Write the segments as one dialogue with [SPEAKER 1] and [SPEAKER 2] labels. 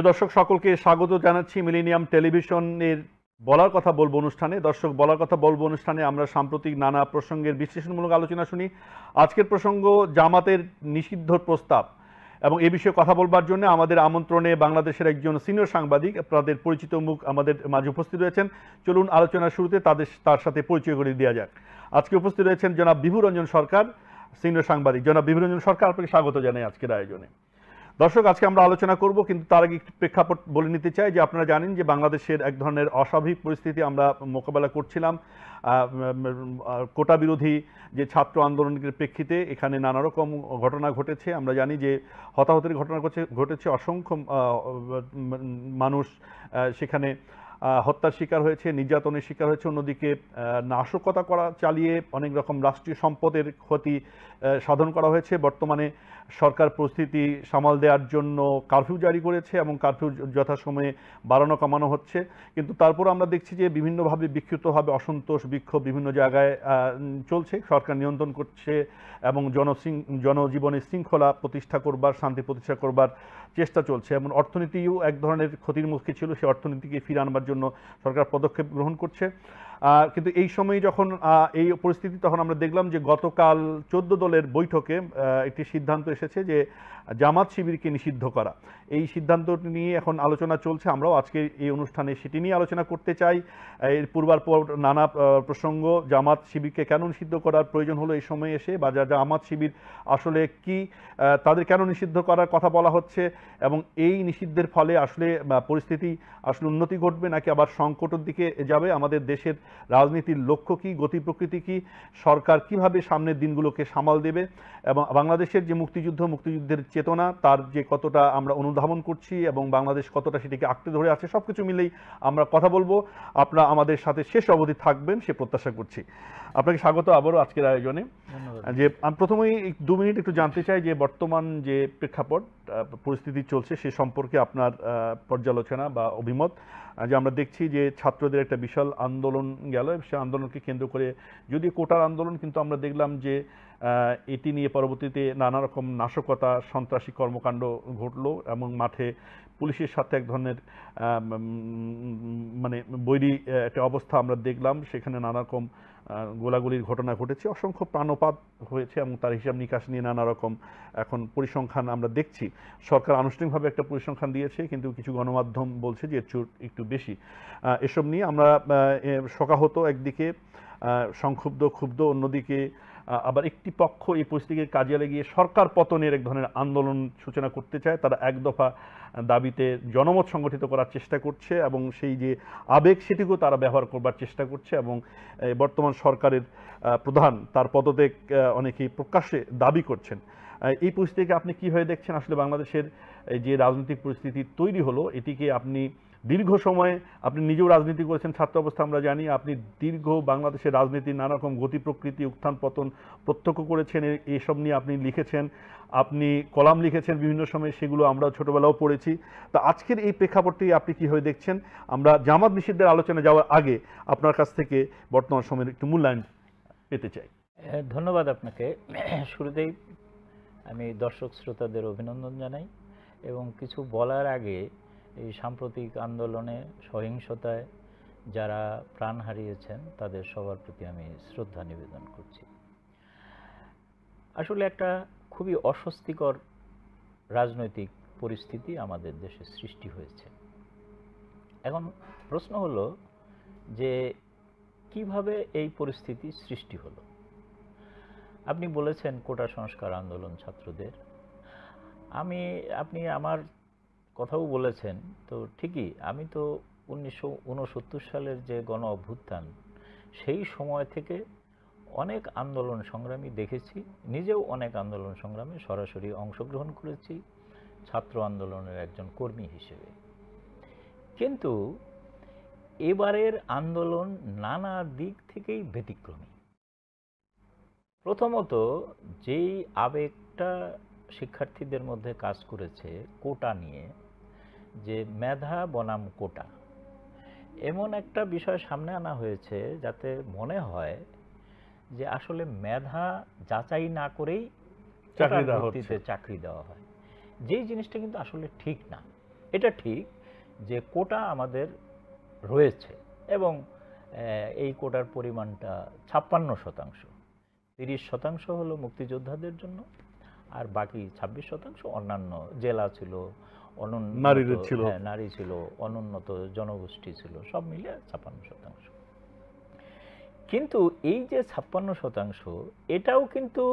[SPEAKER 1] প্রিয় দর্শক সকলকে স্বাগত জানাচ্ছি মিলেনিয়াম টেলিভিশনের বলার কথা বলবো অনুষ্ঠানে। দর্শক, বলার কথা বলবো অনুষ্ঠানে আমরা সাম্প্রতিক নানা প্রসঙ্গের বিশ্লেষণমূলক আলোচনা শুনি। আজকের প্রসঙ্গ জামাতের নিষিদ্ধর প্রস্তাব, এবং এ বিষয়ে কথা বলবার জন্য আমাদের আমন্ত্রণে বাংলাদেশের একজন সিনিয়র সাংবাদিক, আপনাদের পরিচিত মুখ আমাদের মাঝে উপস্থিত রয়েছেন। চলুন আলোচনার শুরুতে তার সাথে পরিচয় করে দেওয়া যাক। আজকে উপস্থিত রয়েছেন জনাব বিভুরঞ্জন সরকার, সিনিয়র সাংবাদিক। জনাব বিভুরঞ্জন সরকার, আপনাকে স্বাগত জানাই আজকের আয়োজনে। দর্শক, আজকে আমরা আলোচনা করব, কিন্তু তার আগে একটু প্রেক্ষাপট বলে নিতে চাই যে আপনারা জানেন যে বাংলাদেশের এক ধরনের অস্বাভাবিক পরিস্থিতি আমরা মোকাবেলা করছিলাম। কোটা বিরোধী যে ছাত্র আন্দোলনের প্রেক্ষিতে এখানে নানা রকম ঘটনা ঘটেছে। আমরা জানি যে হতাহতের ঘটনা ঘটেছে, অসংখ্য মানুষ সেখানে হত্যার শিকার হয়েছে, নির্যাতনের শিকার হয়েছে। অন্যদিকে নাশকতা চালিয়ে অনেক রকম রাষ্ট্রীয় সম্পদের ক্ষতি সাধন করা হয়েছে। বর্তমানে সরকার পরিস্থিতি সামাল দেওয়ার জন্য কারফিউ জারি করেছে এবং কারফিউ যথাসময়ে বাড়ানো কমানো হচ্ছে। কিন্তু তারপর আমরা দেখছি যে বিভিন্নভাবে বিক্ষিপ্তভাবে অসন্তোষ বিক্ষোভ বিভিন্ন জায়গায় চলছে। সরকার নিয়ন্ত্রণ করছে এবং জনজীবনে শৃঙ্খলা প্রতিষ্ঠা করবার, শান্তি প্রতিষ্ঠা করবার চেষ্টা চলছে। এবং অর্থনীতিও এক ধরনের ক্ষতির মুখে ছিল, সেই অর্থনীতিকে ফিরে আনবার জন্য সরকার পদক্ষেপ গ্রহণ করছে। কিন্তু এই সময় যখন এই পরিস্থিতি, তখন আমরা দেখলাম যে গতকাল 14 দলের বৈঠকে একটি সিদ্ধান্ত এসেছে যে জামাত শিবিরকে নিষিদ্ধ করা। এই সিদ্ধান্তটি নিয়ে এখন আলোচনা চলছে। আমরাও আজকে এই অনুষ্ঠানে সেটি নিয়ে আলোচনা করতে চাই। এর পূর্বাপর নানা প্রসঙ্গ, জামাত শিবিরকে কেন নিষিদ্ধ করার প্রয়োজন হলো এই সময় এসে, বা জামাত শিবির আসলে কি, তাদের কেন নিষিদ্ধ করার কথা বলা হচ্ছে, এবং এই নিষিদ্ধের ফলে আসলে পরিস্থিতি আসলে উন্নতি ঘটবে নাকি আবার সংকটের দিকে যাবে, আমাদের দেশের রাজনীতির লক্ষ্য কি, গতি প্রকৃতি কি, সরকার কিভাবে সামনের দিনগুলোকে সামাল দেবে, এবং বাংলাদেশের যে মুক্তিযুদ্ধের চেতনা তার যে কতটা আমরা অনুধাবন করছি এবং বাংলাদেশ কতটা সেটিকে আঁকড়ে ধরে আছে, সবকিছু মিলেই আমরা কথা বলবো। আপনারা আমাদের সাথে শেষ অবধি থাকবেন সে প্রত্যাশা করছি। আপনাকে স্বাগত আবারও আজকের আয়োজনে। যে আমি প্রথমেই 2 মিনিট একটু জানতে চাই যে বর্তমান যে প্রেক্ষাপট পরিস্থিতি চলছে সে সম্পর্কে আপনার পর্যালোচনা বা অভিমত। যে আমরা দেখছি যে ছাত্রদের একটা বিশাল আন্দোলন গেল, সে আন্দোলনকে কেন্দ্র করে যদি কোটার আন্দোলন, কিন্তু আমরা দেখলাম যে এটি নিয়ে পরবর্তীতে নানা রকম নাশকতা, সন্ত্রাসী কর্মকাণ্ড ঘটলো এবং মাঠে পুলিশের সাথে এক ধরনের মানে বৈরী একটা অবস্থা আমরা দেখলাম। সেখানে নানা রকম গোলাগুলির ঘটনা ঘটেছে, অসংখ্য প্রাণপাত হয়েছে এবং তার হিসাব নিকাশ নিয়ে নানা রকম এখন পরিসংখ্যান আমরা দেখছি। সরকার আনুষ্ঠানিকভাবে একটা পরিসংখ্যান দিয়েছে, কিন্তু কিছু গণমাধ্যম বলছে যে একটু বেশি। এসব নিয়ে আমরা শোকাহত একদিকে, ক্ষুব্ধ অন্যদিকে, আবার একটি পক্ষ এই পরিস্থিতিকে কাজে লাগিয়ে সরকার পতনের এক ধরনের আন্দোলন সূচনা করতে চায়। তারা এক দফা দাবিতে জনমত সংগঠিত করার চেষ্টা করছে এবং সেই যে আবেগ সেটিকেও তারা ব্যবহার করবার চেষ্টা করছে। এবং বর্তমান সরকারের প্রধান তার পদত্যাগ অনেকেই প্রকাশ্যে দাবি করছেন। এই পরিস্থিতিকে আপনি কীভাবে দেখছেন? আসলে বাংলাদেশের যে রাজনৈতিক পরিস্থিতি তৈরি হলো, এটিকে আপনি দীর্ঘ সময়, আপনি নিজেও রাজনীতি করেছেন ছাত্র অবস্থা, আমরা জানি আপনি দীর্ঘ বাংলাদেশের রাজনীতির নানা রকম গতি প্রকৃতি, উত্থান পতন প্রত্যক্ষ করেছেন, এইসব নিয়ে আপনি লিখেছেন, আপনি কলাম লিখেছেন বিভিন্ন সময়, সেগুলো আমরা ছোটবেলাও পড়েছি। তো আজকের এই প্রেক্ষাপটটি আপনি কীভাবে দেখছেন? আমরা জামাত নিষিদ্ধের আলোচনা যাওয়ার আগে আপনার কাছ থেকে বর্তমান সময়ের একটু মূল্যায়ন পেতে চাই।
[SPEAKER 2] ধন্যবাদ আপনাকে। শুরুতেই আমি দর্শক শ্রোতাদের অভিনন্দন জানাই এবং কিছু বলার আগে এই সাম্প্রতিক আন্দোলনে সহিংসতায় যারা প্রাণ হারিয়েছেন তাদের সবার প্রতি আমি শ্রদ্ধা নিবেদন করছি। আসলে একটা খুবই অস্বস্তিকর রাজনৈতিক পরিস্থিতি আমাদের দেশে সৃষ্টি হয়েছে। এখন প্রশ্ন হলো যে কিভাবে এই পরিস্থিতি সৃষ্টি হলো। আপনি বলেছেন কোটা সংস্কার আন্দোলন ছাত্রদের, আপনি আমার কথাও বলেছেন, তো ঠিকই। আমি তো 1969 সালের যে গণ অভ্যুত্থান, সেই সময় থেকে অনেক আন্দোলন সংগ্রামী দেখেছি, নিজেও অনেক আন্দোলন সংগ্রামে সরাসরি অংশগ্রহণ করেছি ছাত্র আন্দোলনের একজন কর্মী হিসেবে। কিন্তু এবারের আন্দোলন নানা দিক থেকেই ব্যতিক্রমী। প্রথমত, যেই আবেগটা শিক্ষার্থীদের মধ্যে কাজ করেছে কোটা নিয়ে, যে মেধা বনাম কোটা, এমন একটা বিষয় সামনে আনা হয়েছে যাতে মনে হয় যে আসলে মেধা যাচাই না করেই চাকরি দেওয়া হয়, যেই জিনিসটা কিন্তু আসলে ঠিক না। এটা ঠিক যে কোটা আমাদের রয়েছে এবং এই কোটার পরিমাণটা 56%। 30% হলো মুক্তিযোদ্ধাদের জন্য, আর বাকি 26% অন্যান্য জেলা ছিল,
[SPEAKER 1] নারীদের ছিল।
[SPEAKER 2] নারী ছিল, অনুন্নত জনগোষ্ঠী ছিল, সব মিলে 56%। কিন্তু এই যে 56% এটাও কিন্তু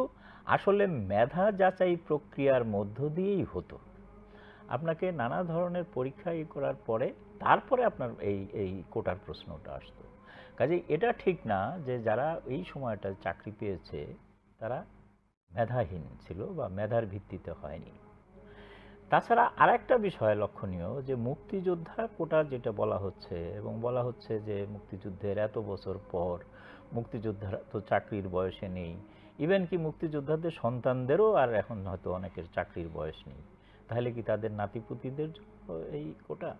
[SPEAKER 2] আসলে মেধা যাচাই প্রক্রিয়ার মধ্য দিয়েই হতো। আপনাকে নানা ধরনের পরীক্ষা করার পরে তারপরে আপনার এই কোটার প্রশ্নটা আসতো। কাজেই এটা ঠিক না যে যারা এই সময়টা চাকরি পেয়েছে তারা মেধাহীন ছিল বা মেধার ভিত্তিতে হয়নি। তাছাড়া আরেকটা বিষয় লক্ষণীয় যে মুক্তিযোদ্ধা কোটা যেটা বলা হচ্ছে, এবং বলা হচ্ছে যে মুক্তিযুদ্ধের এত বছর পর মুক্তিযোদ্ধারা তো চাকরির বয়সে নেই, ইভেন কি মুক্তিযোদ্ধাদের সন্তানদেরও আর এখন হয়তো অনেকের চাকরির বয়স নেই, তাহলে কি তাদের নাতিপুতিদের জন্য এই কোটা?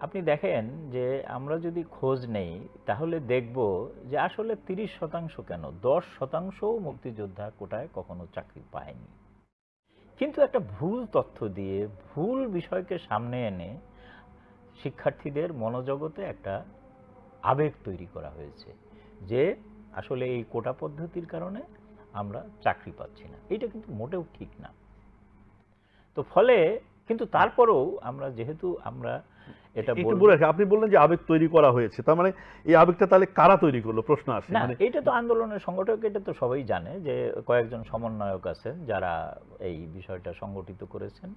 [SPEAKER 2] আপনি দেখেন যে আমরা যদি খোঁজ নেই তাহলে দেখব যে আসলে 30% কেন 10%ও মুক্তিযোদ্ধা কোটায় কখনো চাকরি পায়নি। কিন্তু একটা ভুল তথ্য দিয়ে ভুল বিষয়কে সামনে এনে শিক্ষার্থীদের মনোজগতে একটা আবেগ তৈরি করা হয়েছে যে আসলে এই কোটা পদ্ধতির কারণে আমরা চাকরি পাচ্ছি না। এটা কিন্তু মোটেও ঠিক না। তো ফলে কিন্তু তারপরেও আমরা যেহেতু আমরা এটা
[SPEAKER 1] একটু বলে রাখি, আপনি বললেন যে আবেগ তৈরি করা হয়েছে, তার মানে এই আবেগটা তাহলে কারা তৈরি করলো প্রশ্ন আসে।
[SPEAKER 2] না, এটা তো আন্দোলনের সংগঠক, এটা তো সবাই জানে যে কয়েকজন সমন্বয়ক আছেন যারা এই বিষয়টা সংগঠিত করেছেন।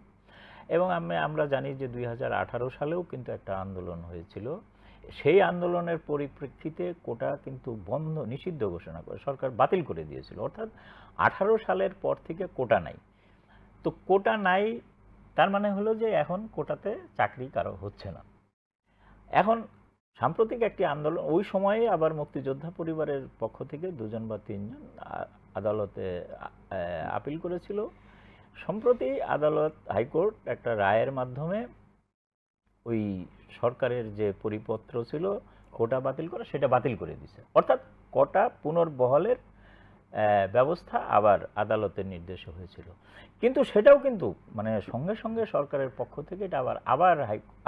[SPEAKER 2] এবং আমরা জানি যে 2018 সালেও কিন্তু একটা আন্দোলন হয়েছিল। সেই আন্দোলনের পরিপ্রেক্ষিতে কোটা কিন্তু বন্ধ, নিষিদ্ধ ঘোষণা করে সরকার বাতিল করে দিয়েছিল। অর্থাৎ 18 সালের পর থেকে কোটা নাই। তো কোটা নাই তার মানে হলো যে এখন কোটাতে চাকরি কারো হচ্ছে না। এখন সাম্প্রতিক একটি আন্দোলন, ওই সময়ে আবার মুক্তিযোদ্ধা পরিবারের পক্ষ থেকে 2জন বা 3জন আদালতে আপিল করেছিল। সম্প্রতি আদালত, হাইকোর্ট একটা রায়ের মাধ্যমে ওই সরকারের যে পরিপত্র ছিল কোটা বাতিল করা, সেটা বাতিল করে দিয়েছে। অর্থাৎ কোটা পুনর্বহালের ব্যবস্থা আবার আদালতের নির্দেশে হয়েছিল। কিন্তু সেটাও কিন্তু মানে সঙ্গে সঙ্গে সরকারের পক্ষ থেকে এটা আবার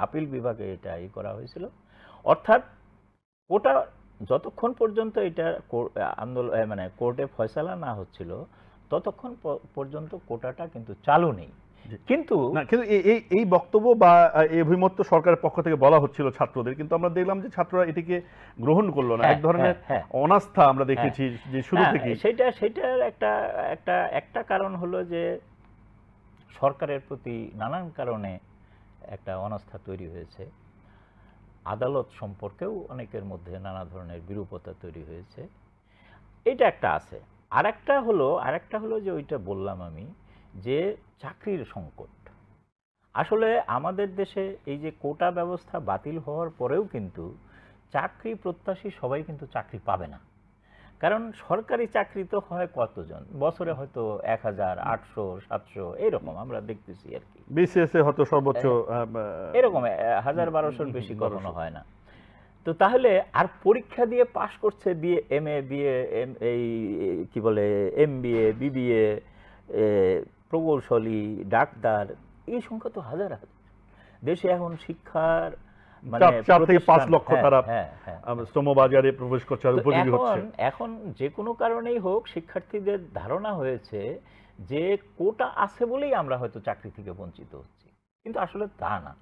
[SPEAKER 2] আপিল বিভাগে এটা করা হয়েছিল। অর্থাৎ কোটা যতক্ষণ পর্যন্ত এটা আন্দোলন মানে কোর্টে ফয়সালা না হচ্ছিল ততক্ষণ পর্যন্ত কোটাটা কিন্তু চালু নেই। কিন্তু
[SPEAKER 1] এই বক্তব্য বা এই অভিমত সরকারের পক্ষ থেকে বলা হচ্ছিল ছাত্রদের, কিন্তু আমরা দেখলাম যে ছাত্ররা এটিকে গ্রহণ করলো না। এক ধরনের অনাস্থা আমরা দেখেছি যে শুরু থেকে।
[SPEAKER 2] সেটার একটা কারণ হলো যে সরকারের প্রতি নানান কারণে একটা অনাস্থা তৈরি হয়েছে। আদালত সম্পর্কেও অনেকের মধ্যে নানা ধরনের বিরূপতা তৈরি হয়েছে, এটা একটা আছে। আরেকটা হলো যে ওইটা বললাম আমি যে চাকরির সংকট। আসলে আমাদের দেশে এই যে কোটা ব্যবস্থা বাতিল হওয়ার পরেও কিন্তু চাকরি প্রত্যাশী সবাই কিন্তু চাকরি পাবে না। কারণ সরকারি চাকরি তো হয় কতজন, বছরে হয়তো 1000, 800, 700 এরকম আমরা দেখতেছি আর কি।
[SPEAKER 1] বিসিএস এ হয়তো সর্বোচ্চ
[SPEAKER 2] এরকম 1000-1200 বেশি কখনো হয় না। তো তাহলে আর পরীক্ষা দিয়ে পাশ করছে এমএ, বিএ, এই কি বলে এমবিএ, বিবিএ, প্রকৌশলী, ডাক্তার, এই সংখ্যা তো হাজার হাজার। দেশে এখন শিক্ষার
[SPEAKER 1] 4 থেকে 5 লক্ষ তারা শ্রমবাজারে প্রবেশ করছে, উপযোগী হচ্ছে।
[SPEAKER 2] এখন যে কোনো কারণেই হোক শিক্ষার্থীদের ধারণা হয়েছে যে কোটা আছে বলেই আমরা হয়তো চাকরি থেকে বঞ্চিত হচ্ছি, কিন্তু আসলে তা না।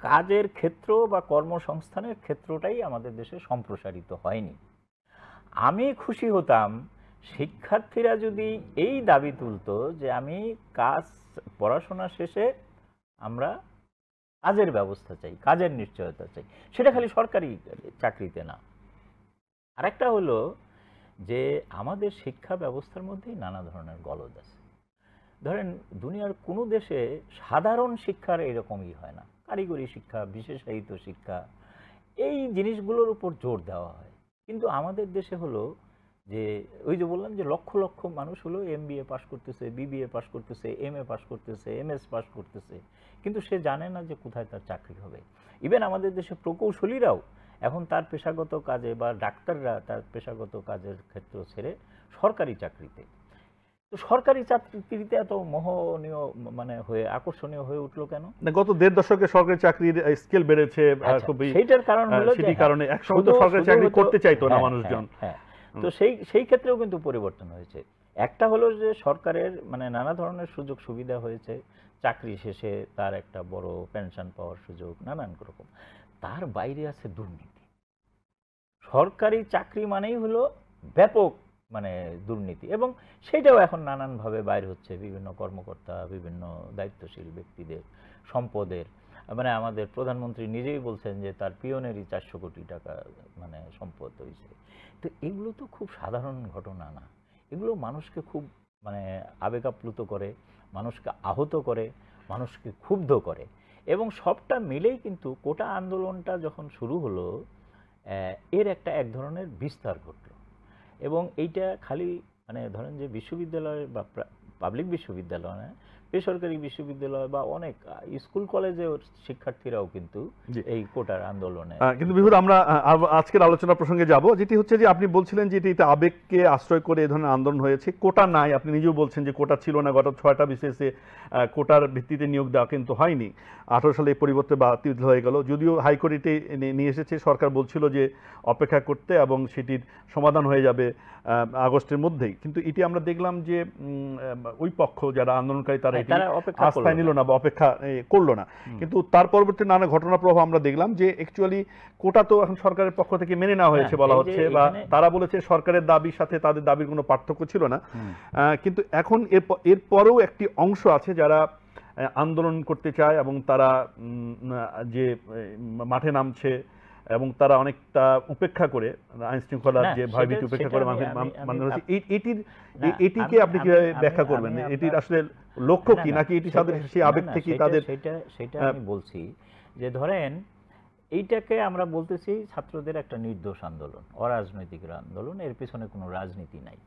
[SPEAKER 2] কাজের ক্ষেত্র বা কর্মসংস্থানের ক্ষেত্রটাই আমাদের দেশে সম্প্রসারিত হয়নি। আমি খুশি হতাম শিক্ষার্থীরা যদি এই দাবি তুলতো যে আমি পড়াশোনা শেষে আমরা কাজের ব্যবস্থা চাই, কাজের নিশ্চয়তা চাই, সেটা খালি সরকারি চাকরিতে না। আরেকটা হলো যে আমাদের শিক্ষা ব্যবস্থার মধ্যেই নানা ধরনের গলদ আছে। ধরেন দুনিয়ার কোনো দেশে সাধারণ শিক্ষার এরকমই হয় না, কারিগরি শিক্ষা, বিশেষায়িত শিক্ষা, এই জিনিসগুলোর উপর জোর দেওয়া হয়। কিন্তু আমাদের দেশে হলো যে ওই যে বললাম যে লক্ষ লক্ষ মানুষ হলো এমবিএ পাস করতেছে, বিবিএ পাস করতেছে, এমএ পাস করতেছে, এমএস পাস করতেছে, কিন্তু সে জানে না যে কোথায় তার চাকরি হবে। ইভেন আমাদের দেশে প্রকৌশলীরাও এখন তার পেশাগত কাজে বা ডাক্তাররা তার পেশাগত কাজের ক্ষেত্র ছেড়ে সরকারি চাকরিতে। তো সরকারি চাকরিতে এত মোহনীয় মানে হয়ে আকর্ষণীয় হয়ে উঠলো কেন?
[SPEAKER 1] না, গত 1.5 দশকে সরকারি চাকরির স্কেল বেড়েছে
[SPEAKER 2] আচ্ছা,
[SPEAKER 1] খুবই,
[SPEAKER 2] সেইটার কারণ হলো যে
[SPEAKER 1] সেটি কারণে একসময় তো সরকারি চাকরি করতে চাইতো না মানুষজন।
[SPEAKER 2] তো সেই ক্ষেত্রেও কিন্তু পরিবর্তন হয়েছে। একটা হলো যে সরকারের মানে নানা ধরনের সুযোগ সুবিধা হয়েছে, চাকরি শেষে তার একটা বড় পেনশন পাওয়ার সুযোগ, নানান রকম। তার বাইরে আছে দুর্নীতি। সরকারি চাকরি মানেই হলো ব্যাপক মানে দুর্নীতি, এবং সেটাও এখন নানানভাবে বাইর হচ্ছে বিভিন্ন কর্মকর্তা, বিভিন্ন দায়িত্বশীল ব্যক্তিদের সম্পদের। মানে আমাদের প্রধানমন্ত্রী নিজেই বলছেন যে তার পিয়নেরই 400 কোটি টাকা মানে সম্পদ হয়েছে। তো এগুলো তো খুব সাধারণ ঘটনা না, এগুলো মানুষকে খুব মানে আবেগাপ্লুত করে, মানুষকে আহত করে, মানুষকে ক্ষুব্ধ করে। এবং সবটা মিলেই কিন্তু কোটা আন্দোলনটা যখন শুরু হলো, এর একটা এক ধরনের বিস্তার ঘটল। এবং এইটা খালি মানে ধরেন যে বিশ্ববিদ্যালয় বা পাবলিক বিশ্ববিদ্যালয় না, বেসরকারি বিশ্ববিদ্যালয় বা অনেক স্কুল কলেজের শিক্ষার্থীরাও কিন্তু এই কোটার আন্দোলনে।
[SPEAKER 1] কিন্তু বিহুদ, আমরা আজকের আলোচনা প্রসঙ্গে যাব, যেটি হচ্ছে যে আপনি বলছিলেন যে এটা আবেগকে আশ্রয় করে এই ধরনের আন্দোলন হয়েছে। কোটা নাই, আপনি নিজেও বলছেন যে কোটা ছিল না, গত 6টা বিসিএসে কোটার ভিত্তিতে নিয়োগ দেওয়া কিন্তু হয়নি। 18 সালে এই পরিবর্তে বাতিল হয়ে গেল, যদিও হাইকোর্টে নিয়ে এসেছে। সরকার বলছিল যে অপেক্ষা করতে এবং সেটির সমাধান হয়ে যাবে আগস্টের মধ্যেই। কিন্তু এটি আমরা দেখলাম যে ওই পক্ষ যারা আন্দোলনকারী তারা এটি আস্থায় নিল না বা অপেক্ষা করলো না। কিন্তু তার পরবর্তী নানা ঘটনা প্রবাহ আমরা দেখলাম যে অ্যাকচুয়ালি কোটা তো এখন সরকারের পক্ষ থেকে মেনে নেওয়া হয়েছে বলা হচ্ছে, বা তারা বলেছে সরকারের দাবির সাথে তাদের দাবির কোনো পার্থক্য ছিল না। কিন্তু এখন এরপরেও একটি অংশ আছে যারা আন্দোলন করতে চায় এবং তারা যে মাঠে নামছে এবং তারা অনেকটা উপেক্ষা করে আইন শৃঙ্খলার যে ভয়ভীতি উপেক্ষা করে এটিকে আপনি কিভাবে ব্যাখ্যা করবেন? এটির আসলে লক্ষ্য কি, নাকি এটি তাদের সেই আবেগ থেকে তাদের?
[SPEAKER 2] সেটা আমি বলছি যে ধরেন এইটাকে আমরা বলতেছি ছাত্রদের একটা নির্দোষ আন্দোলন, অরাজনৈতিক আন্দোলন, এর পিছনে কোনো রাজনীতি নাই।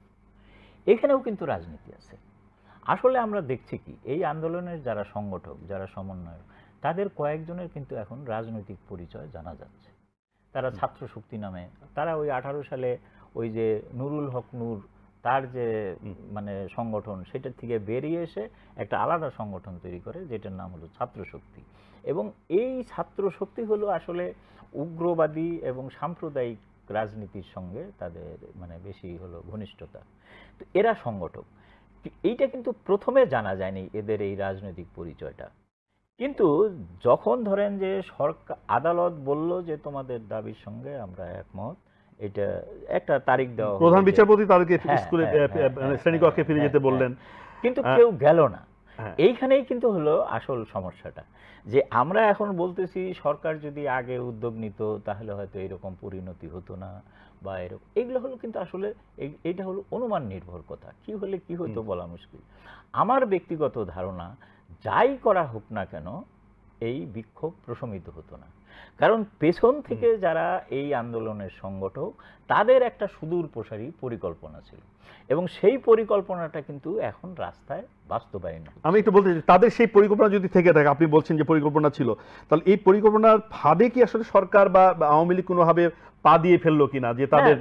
[SPEAKER 2] এখানেও কিন্তু রাজনীতি আছে। আসলে আমরা দেখছি কি, এই আন্দোলনের যারা সংগঠক, যারা সমন্বয়ক, তাদের কয়েকজনের কিন্তু এখন রাজনৈতিক পরিচয় জানা যাচ্ছে। তারা ছাত্র শক্তি নামে, তারা ওই 18 সালে ওই যে নুরুল হক নূর তার যে মানে সংগঠন, সেটার থেকে বেরিয়ে এসে একটা আলাদা সংগঠন তৈরি করে, যেটার নাম হলো ছাত্র শক্তি। এবং এই ছাত্র শক্তি হলো আসলে উগ্রবাদী এবং সাম্প্রদায়িক রাজনীতির সঙ্গে তাদের মানে বেশি হলো ঘনিষ্ঠতা। তো এরা সংগঠক। এইটা কিন্তু প্রথমে জানা যায়নি এদের এই রাজনৈতিক পরিচয়টা। কিন্তু যখন ধরেন যে সরকার আদালত বলল যে তোমাদের দাবির সঙ্গে আমরা একমত, এটা একটা তারিখ দেওয়া,
[SPEAKER 1] প্রধান বিচারপতি তাদেরকে স্কুলে শ্রেণীকক্ষে ফিরে যেতে বললেন,
[SPEAKER 2] কিন্তু কেউ গেল না। এইখানেই কিন্তু হলো আসল সমস্যাটা, যে আমরা এখন বলতেছি সরকার যদি আগে উদ্যোগ নিত তাহলে হয়তো এরকম পরিণতি হতো না বা এরকম। এগুলো হলো কিন্তু আসলে এইটা হলো অনুমান নির্ভর কথা, কি হলে কি হতো বলা মুশকিল। আমার ব্যক্তিগত ধারণা, যাই করা হোক না কেন এই বিক্ষোভ প্রশমিত হতো না, কারণ পেছন থেকে যারা এই আন্দোলনের সংগঠক তাদের একটা সুদূর প্রসারী পরিকল্পনা ছিল, এবং সেই পরিকল্পনাটা কিন্তু এখন রাস্তায় বাস্তবায়ন।
[SPEAKER 1] আমি একটু বলতে চাই, তাদের সেই পরিকল্পনা যদি থেকে থাকে, আপনি বলছেন যে পরিকল্পনা ছিল, তাহলে এই পরিকল্পনার ফাঁদে কি আসলে সরকার বা আওয়ামী লীগ কোনোভাবে পা দিয়ে ফেললো কিনা, যে তাদের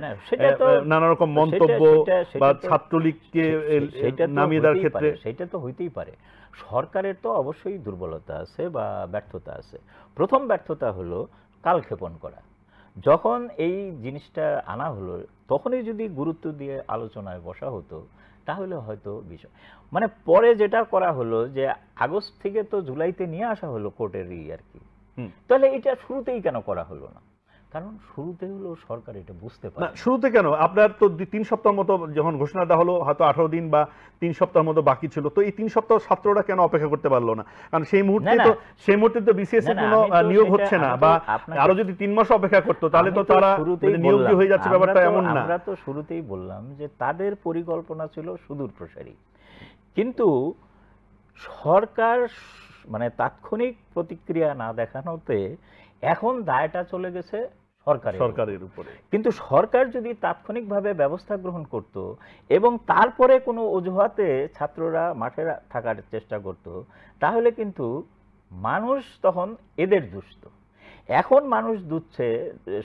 [SPEAKER 1] নানা রকম মন্তব্য বা ছাত্রলীগকে নামিয়ে দেওয়ার ক্ষেত্রে?
[SPEAKER 2] সেটা তো হইতেই পারে। সরকারের তো অবশ্যই দুর্বলতা আছে বা ব্যর্থতা আছে। প্রথম ব্যর্থতা হলো কালক্ষেপণ করা। যখন এই জিনিসটা আনা হলো তখনই যদি গুরুত্ব দিয়ে আলোচনায় বসা হতো তাহলে হয়তো বিষয় মানে পরে যেটা করা হলো যে আগস্ট থেকে তো জুলাইতে নিয়ে আসা হলো কোর্টেরই আর কি, তাহলে এটা শুরুতেই কেন করা হলো না? কারণ শুরুতে হলো সরকার এটা বুঝতে পারে।
[SPEAKER 1] শুরুতে কেন? আপনার তো 3 সপ্তাহ মতো যখন ঘোষণা দেওয়া হলো, হয়তো 18 দিন বা 3 সপ্তাহ মতো বাকি ছিল, তো এই 3 সপ্তাহ ছাত্ররা কেন অপেক্ষা করতে পারলো না? কারণ সেই মুহূর্তে তো বিসিএস এর কোনো নিয়োগ হচ্ছে না, বা আরো যদি 3 মাস অপেক্ষা করতো তাহলে তো তারা নিয়োগ হয়ে যাচ্ছে, ব্যাপারটা এমন না।
[SPEAKER 2] আমরা তো শুরুতেই বললাম যে তাদের পরিকল্পনা ছিল সুদূর প্রসারী, কিন্তু সরকার মানে তাৎক্ষণিক প্রতিক্রিয়া না দেখানোতে এখন দায়টা চলে গেছে সরকারের উপরে। কিন্তু সরকার যদি তাৎক্ষণিকভাবে ব্যবস্থা গ্রহণ করত এবং তারপরে কোনো অজুহাতে ছাত্ররা মাঠে থাকার চেষ্টা করত, তাহলে কিন্তু মানুষ তখন এদের দুষত। এখন মানুষ দুষছে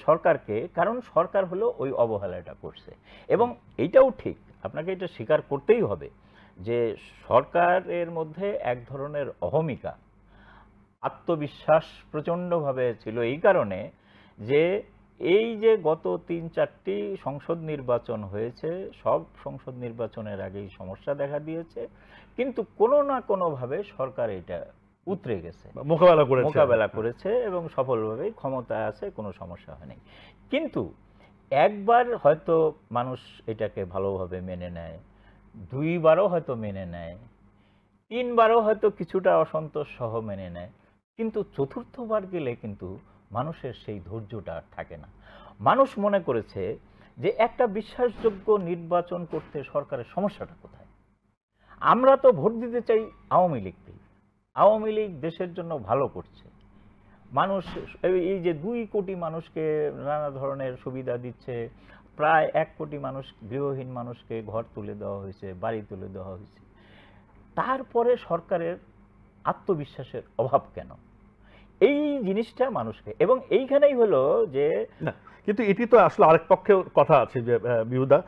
[SPEAKER 2] সরকারকে, কারণ সরকার হলো ওই অবহেলাটা করছে। এবং এইটাও ঠিক, আপনাকে এটা স্বীকার করতেই হবে যে সরকারের মধ্যে এক ধরনের অহমিকা, আত্মবিশ্বাস প্রচণ্ডভাবে ছিল এই কারণে যে এই যে গত ৩-৪টি সংসদ নির্বাচন হয়েছে, সব সংসদ নির্বাচনের আগেই সমস্যা দেখা দিয়েছে, কিন্তু কোনো না কোনোভাবে সরকার এটা উতরে গেছে, মোকাবেলা করেছে এবং সফলভাবে ক্ষমতায় আছে, কোনো সমস্যা হয়নি। কিন্তু একবার হয়তো মানুষ এটাকে ভালোভাবে মেনে নেয়, দুইবারও হয়তো মেনে নেয়, তিনবারও হয়তো কিছুটা অসন্তোষ সহ মেনে নেয়, কিন্তু চতুর্থবার গেলে কিন্তু মানুষের সেই ধৈর্যটা আর থাকে না। মানুষ মনে করেছে যে একটা বিশ্বাসযোগ্য নির্বাচন করতে সরকারের সমস্যাটা কোথায়। আমরা তো ভোট দিতে চাই আওয়ামী লীগকে, আওয়ামী লীগ দেশের জন্য ভালো করছে, মানুষ এই যে 2 কোটি মানুষকে নানা ধরনের সুবিধা দিচ্ছে, প্রায় 1 কোটি মানুষ, গৃহহীন মানুষকে ঘর তুলে দেওয়া হয়েছে, বাড়ি তুলে দেওয়া হয়েছে, তারপরে সরকারের আত্মবিশ্বাসের অভাব কেন? এই জিনিসটা মানুষকে, এবং এইখানেই হলো যে
[SPEAKER 1] না, কিন্তু এটি তো আসলে আরেক পক্ষের কথা আছে যে বিহুদা,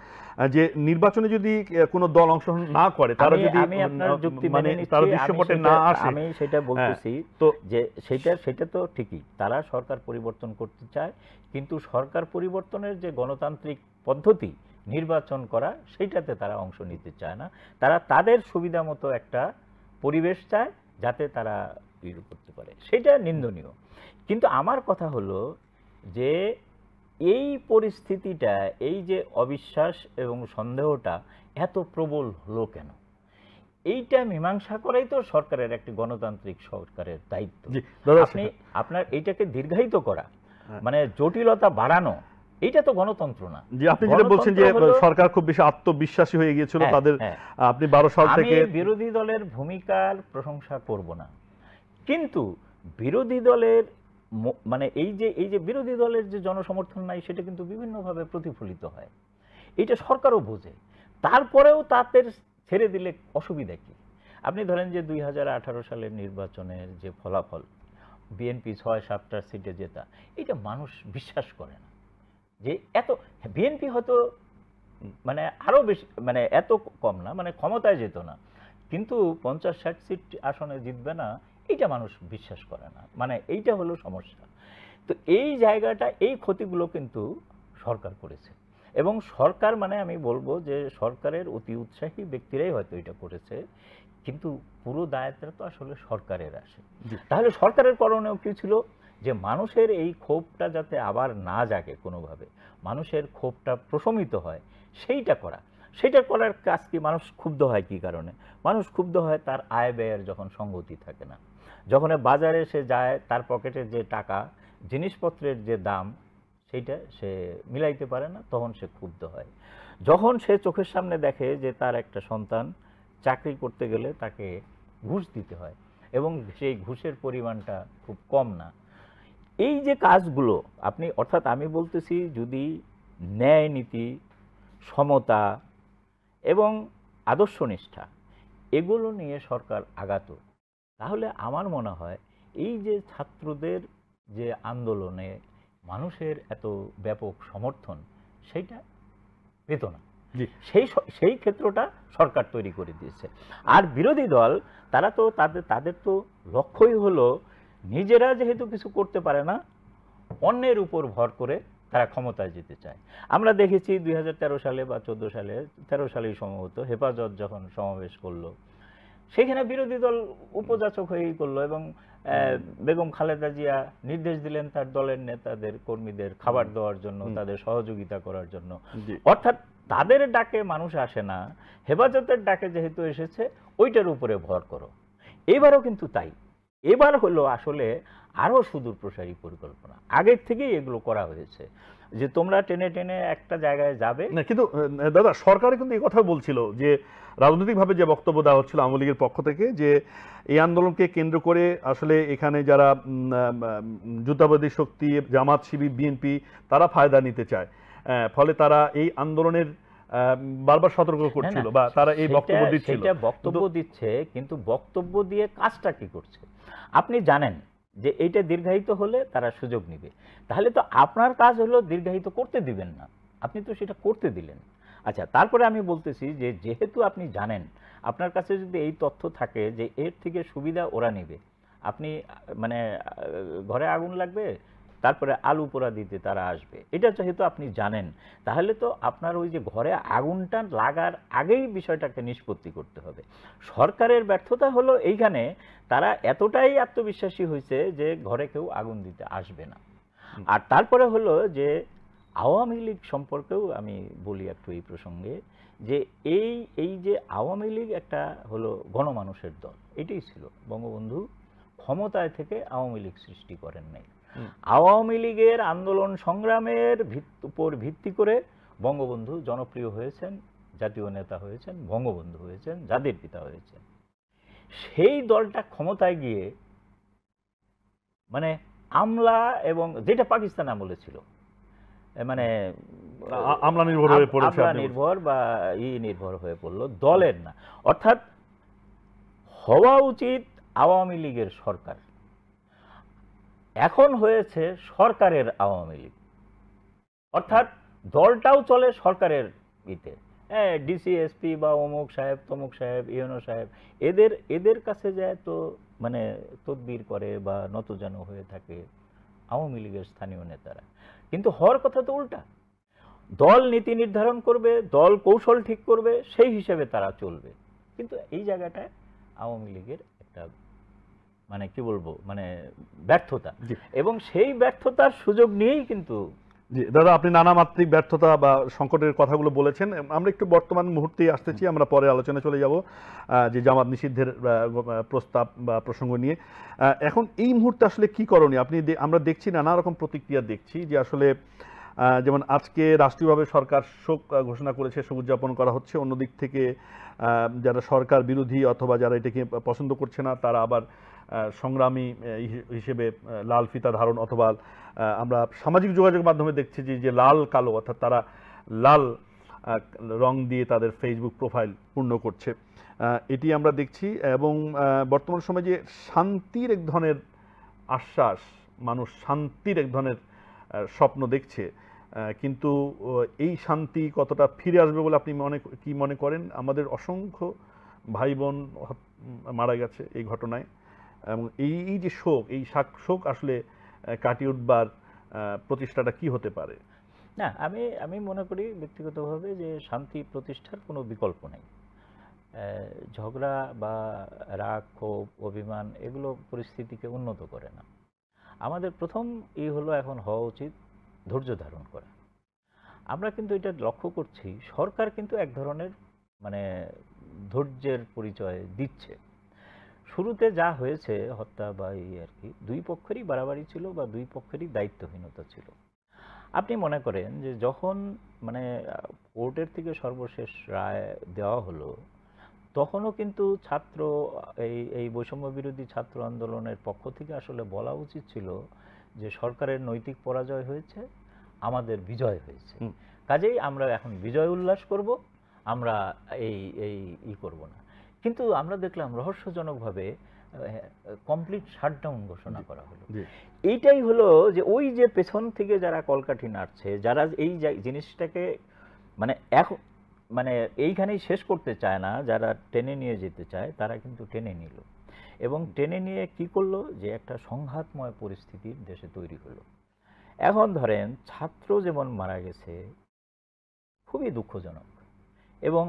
[SPEAKER 1] যে নির্বাচনে যদি কোনো দল অংশগ্রহণ না করে, তারা যদি
[SPEAKER 2] আমি আপনার যুক্তি
[SPEAKER 1] মানে
[SPEAKER 2] মেনে
[SPEAKER 1] তারা
[SPEAKER 2] নিচ্ছি,
[SPEAKER 1] দৃশ্যপটে না আসে,
[SPEAKER 2] আমি সেটা বলতেছি
[SPEAKER 1] তো
[SPEAKER 2] যে সেটা তো ঠিকই, তারা সরকার পরিবর্তন করতে চায়, কিন্তু সরকার পরিবর্তনের যে গণতান্ত্রিক পদ্ধতি নির্বাচন করা, সেইটাতে তারা অংশ নিতে চায় না। তারা তাদের সুবিধা মতো একটা পরিবেশ চায় যাতে তারা ইয়ে করতে পারে, সেটা নিন্দনীয়। কিন্তু আমার কথা হলো যে এই পরিস্থিতিটা, এই যে অবিশ্বাস এবং সন্দেহটা এত প্রবল হলো কেন, এইটা মীমাংসা করাই তো সরকারের একটি গণতান্ত্রিক সরকারের দায়িত্ব। আপনি আপনার এইটাকে দীর্ঘায়িত করা, মানে জটিলতা বাড়ানো, এইটা তো গণতন্ত্র না।
[SPEAKER 1] যে আপনি যেটা বলছেন যে সরকার খুব বেশি আত্মবিশ্বাসী হয়ে গিয়েছিল তাদের, আপনি 12 সাল থেকে,
[SPEAKER 2] আমি বিরোধী দলের ভূমিকার প্রশংসা করব না, কিন্তু বিরোধী দলের মানে এই যে বিরোধী দলের যে জনসমর্থন নাই, সেটা কিন্তু বিভিন্নভাবে প্রতিফলিত হয়, এটা সরকারও বোঝে, তারপরেও তাদের ছেড়ে দিলে অসুবিধা কি? আপনি ধরেন যে 2018 সালের নির্বাচনের যে ফলাফল, বিএনপি 6-7টা সিটে জেতা, এটা মানুষ বিশ্বাস করে না যে এত, বিএনপি হয়তো মানে আরো বেশি, মানে এত কম না, মানে ক্ষমতায় যেত না, কিন্তু 50-60 সিট আসনে জিতবে না, এটা মানুষ বিশ্বাস করে না, মানে এইটা হলো সমস্যা। তো এই জায়গাটা, এই ক্ষতিগুলো কিন্তু সরকার করেছে, এবং সরকার মানে আমি বলবো যে সরকারের অতি উৎসাহী ব্যক্তিরাই হয়তো এটা করেছে, কিন্তু পুরো দায়িত্বটা তো আসলে সরকারের আসে। তাহলে সরকারের করণীয় কি ছিল? যে মানুষের এই ক্ষোভটা যাতে আবার না জাগে কোনোভাবে, মানুষের ক্ষোভটা প্রশমিত হয়, সেইটা করা। সেটা করার কাজ কি? মানুষ ক্ষুব্ধ হয় কি কারণে? মানুষ ক্ষুব্ধ হয় তার আয় ব্যয়ের যখন সঙ্গতি থাকে না, যখন বাজারে সে যায়, তার পকেটে যে টাকা, জিনিসপত্রের যে দাম, সেইটা সে মিলাইতে পারে না, তখন সে ক্ষুব্ধ হয়। যখন সে চোখের সামনে দেখে যে তার একটা সন্তান চাকরি করতে গেলে তাকে ঘুষ দিতে হয়, এবং সেই ঘুষের পরিমাণটা খুব কম না, এই যে কাজগুলো আপনি, অর্থাৎ আমি বলতেছি যদি ন্যায় নীতি, সমতা এবং আদর্শনিষ্ঠা এগুলো নিয়ে সরকার আগাতো, তাহলে আমার মনে হয় এই যে ছাত্রদের যে আন্দোলনে মানুষের এত ব্যাপক সমর্থন, সেইটা পেত না। সেই ক্ষেত্রটা সরকার তৈরি করে দিয়েছে। আর বিরোধী দল, তারা তো তাদের তো লক্ষ্যই হলো নিজেরা যেহেতু কিছু করতে পারে না, অন্যের উপর ভর করে তারা ক্ষমতায় যেতে চায়। আমরা দেখেছি 2013 সালে বা 14 সালে, 13 সালেই সম্ভবত, হেফাজত যখন সমাবেশ করলো, সেখানে বিরোধী দল উপযাচক হয়েই করলো, এবং বেগম খালেদা জিয়া নির্দেশ দিলেন তার দলের নেতাদের, কর্মীদের খাবার দেওয়ার জন্য, তাদের সহযোগিতা করার জন্য। অর্থাৎ তাদের ডাকে মানুষ আসে না, হেফাজতের ডাকে যেহেতু এসেছে, ওইটার উপরে ভর করো। এবারও কিন্তু তাই, এবার হলো আসলে আরো সুদূর প্রসারী পরিকল্পনা, আগের থেকেই এগুলো করা হয়েছে, যে তোমরা টেনে টেনে একটা জায়গায় যাবে
[SPEAKER 1] না। কিন্তু দাদা, সরকার কিন্তু এই কথা বলছিল যে রাজনৈতিকভাবে যে বক্তব্য দেওয়া হচ্ছিল আওয়ামী লীগের পক্ষ থেকে, যে এই আন্দোলনকে কেন্দ্র করে আসলে এখানে যারা যুদ্ধাপরাধী শক্তি, জামাত, শিবির, বিএনপি, তারা ফায়দা নিতে চায়, ফলে তারা এই আন্দোলনের বারবার সতর্ক করছিল, বা তারা এই বক্তব্য দিচ্ছিল।
[SPEAKER 2] সেটা বক্তব্য দিচ্ছে, কিন্তু বক্তব্য দিয়ে কাজটা কি করছে? আপনি জানেন যে এইটা দীর্ঘায়িত হলে তারা সুযোগ নেবে, তাহলে তো আপনার কাজ হলো দীর্ঘায়িত করতে দিবেন না, আপনি তো সেটা করতে দিলেন। আচ্ছা, তারপরে আমি বলতেছি যে যেহেতু আপনি জানেন, আপনার কাছে যদি এই তথ্য থাকে যে এর থেকে সুবিধা ওরা নেবে, আপনি মানে ঘরে আগুন লাগবে, তারপরে আলু পোড়া দিতে তারা আসবে, এটা যেহেতু আপনি জানেন, তাহলে তো আপনার ওই যে ঘরে আগুনটা লাগার আগেই বিষয়টাকে নিষ্পত্তি করতে হবে। সরকারের ব্যর্থতা হলো এইখানে, তারা এতটাই আত্মবিশ্বাসী হয়েছে যে ঘরে কেউ আগুন দিতে আসবে না। আর তারপরে হলো যে আওয়ামী লীগ সম্পর্কেও আমি বলি একটু এই প্রসঙ্গে, যে এই যে আওয়ামী লীগ একটা হলো গণমানুষের দল, এটাই ছিল। বঙ্গবন্ধু ক্ষমতায় থেকে আওয়ামী লীগ সৃষ্টি করেন নাই। আওয়ামী লীগের আন্দোলন সংগ্রামের উপর ভিত্তি করে বঙ্গবন্ধু জনপ্রিয় হয়েছেন, জাতীয় নেতা হয়েছেন, বঙ্গবন্ধু হয়েছেন, জাতির পিতা হয়েছেন। সেই দলটা ক্ষমতায় গিয়ে মানে আমলা, এবং যেটা পাকিস্তান আমলে ছিল, মানে
[SPEAKER 1] আমলা নির্ভর হয়ে পড়েছে,
[SPEAKER 2] আমলা নির্ভর বা নির্ভর হয়ে পড়লো, দলের না। অর্থাৎ হওয়া উচিত আওয়ামী লীগের সরকার, এখন হয়েছে সরকারের আওয়ামী লীগ। অর্থাৎ দলটাও চলে সরকারের ইতে, ডিসি এসপি বা অমুক সাহেব তমুক সাহেব ইউনো সাহেব এদের কাছে যায় তো মানে তদবির করে বা নতজানু হয়ে থাকে আওয়ামী লীগের স্থানীয় নেতারা। কিন্তু হওয়ার কথা তো উল্টা, দল নীতি নির্ধারণ করবে, দল কৌশল ঠিক করবে, সেই হিসেবে তারা চলবে। কিন্তু এই জায়গাটায় আওয়ামী লীগের একটা মানে কি বলবো, মানে ব্যর্থতা, এবং সেই ব্যর্থতার সুযোগ নিয়েই কিন্তু।
[SPEAKER 1] জি দাদা, আপনি নানা মাত্রিক ব্যর্থতা বা সংকটের কথাগুলো বলেছেন। আমরা একটু বর্তমান মুহূর্তে আসতেছি, আমরা পরে আলোচনা চলে যাব যে জামাত নিষিদ্ধের প্রস্তাব বা প্রসঙ্গ নিয়ে। এখন এই মুহূর্তে আসলে কি করণীয় আমরা দেখছি নানা রকম প্রতিক্রিয়া দেখছি, যে আসলে যেমন আজকে রাষ্ট্রীয়ভাবে সরকার শোক ঘোষণা করেছে, শোক উদযাপন করা হচ্ছে। অন্যদিক থেকে যারা সরকার বিরোধী অথবা যারা এটাকে পছন্দ করছে না, তারা আবার সংগ্রামী হিসেবে লাল ফিতা ধারণ, অথবা আমরা সামাজিক যোগাযোগ মাধ্যমে দেখছি যে লাল কালো, অর্থাৎ তারা লাল রং দিয়ে তাদের ফেসবুক প্রোফাইল পূর্ণ করছে, এটি আমরা দেখছি। এবং বর্তমান সময়ে যে শান্তির এক ধরনের আশ্বাস, মানুষ শান্তির এক ধরনের স্বপ্ন দেখছে, কিন্তু এই শান্তি কতটা ফিরে আসবে বলে আপনি কি মনে করেন? আমাদের অসংখ্য ভাই বোন মারা গেছে এই ঘটনায়, এবং এই যে শোক, এই শোক আসলে কাটিয়ে উঠবার প্রতিষ্ঠাটা কি হতে পারে?
[SPEAKER 2] না, আমি মনে করি ব্যক্তিগতভাবে যে শান্তি প্রতিষ্ঠার কোনো বিকল্প নেই। ঝগড়া বা রাগ, ক্ষোভ, অভিমান এগুলো পরিস্থিতিকে উন্নত করে না। আমাদের প্রথম হলো এখন হওয়া উচিত ধৈর্য ধারণ করা। আমরা কিন্তু এটা লক্ষ্য করছি, সরকার কিন্তু এক ধরনের মানে ধৈর্যের পরিচয় দিচ্ছে। শুরুতে যা হয়েছে হত্যা বা আর কি, দুই পক্ষেরই বাড়াবাড়ি ছিল বা দুই পক্ষেরই দায়িত্বহীনতা ছিল। আপনি মনে করেন যে যখন মানে কোর্টের থেকে সর্বশেষ রায় দেওয়া হলো, তখনও কিন্তু ছাত্র এই বৈষম্য বিরোধী ছাত্র আন্দোলনের পক্ষ থেকে আসলে বলা উচিত ছিল যে সরকারের নৈতিক পরাজয় হয়েছে, আমাদের বিজয় হয়েছে, কাজেই আমরা এখন বিজয় উল্লাস করব, আমরা এই করব না। কিন্তু আমরা দেখলাম রহস্যজনকভাবে কমপ্লিট শাটডাউন ঘোষণা করা হলো। এইটাই হলো যে ওই যে পেছন থেকে যারা কলকাঠি নাড়ছে, যারা এই জিনিসটাকে মানে মানে এইখানেই শেষ করতে চায় না, যারা টেনে নিয়ে যেতে চায়, তারা কিন্তু টেনে নিল, এবং টেনে নিয়ে কি করলো যে একটা সংঘাতময় পরিস্থিতি দেশে তৈরি হলো। এখন ধরেন ছাত্র যেমন মারা গেছে, খুবই দুঃখজনক, এবং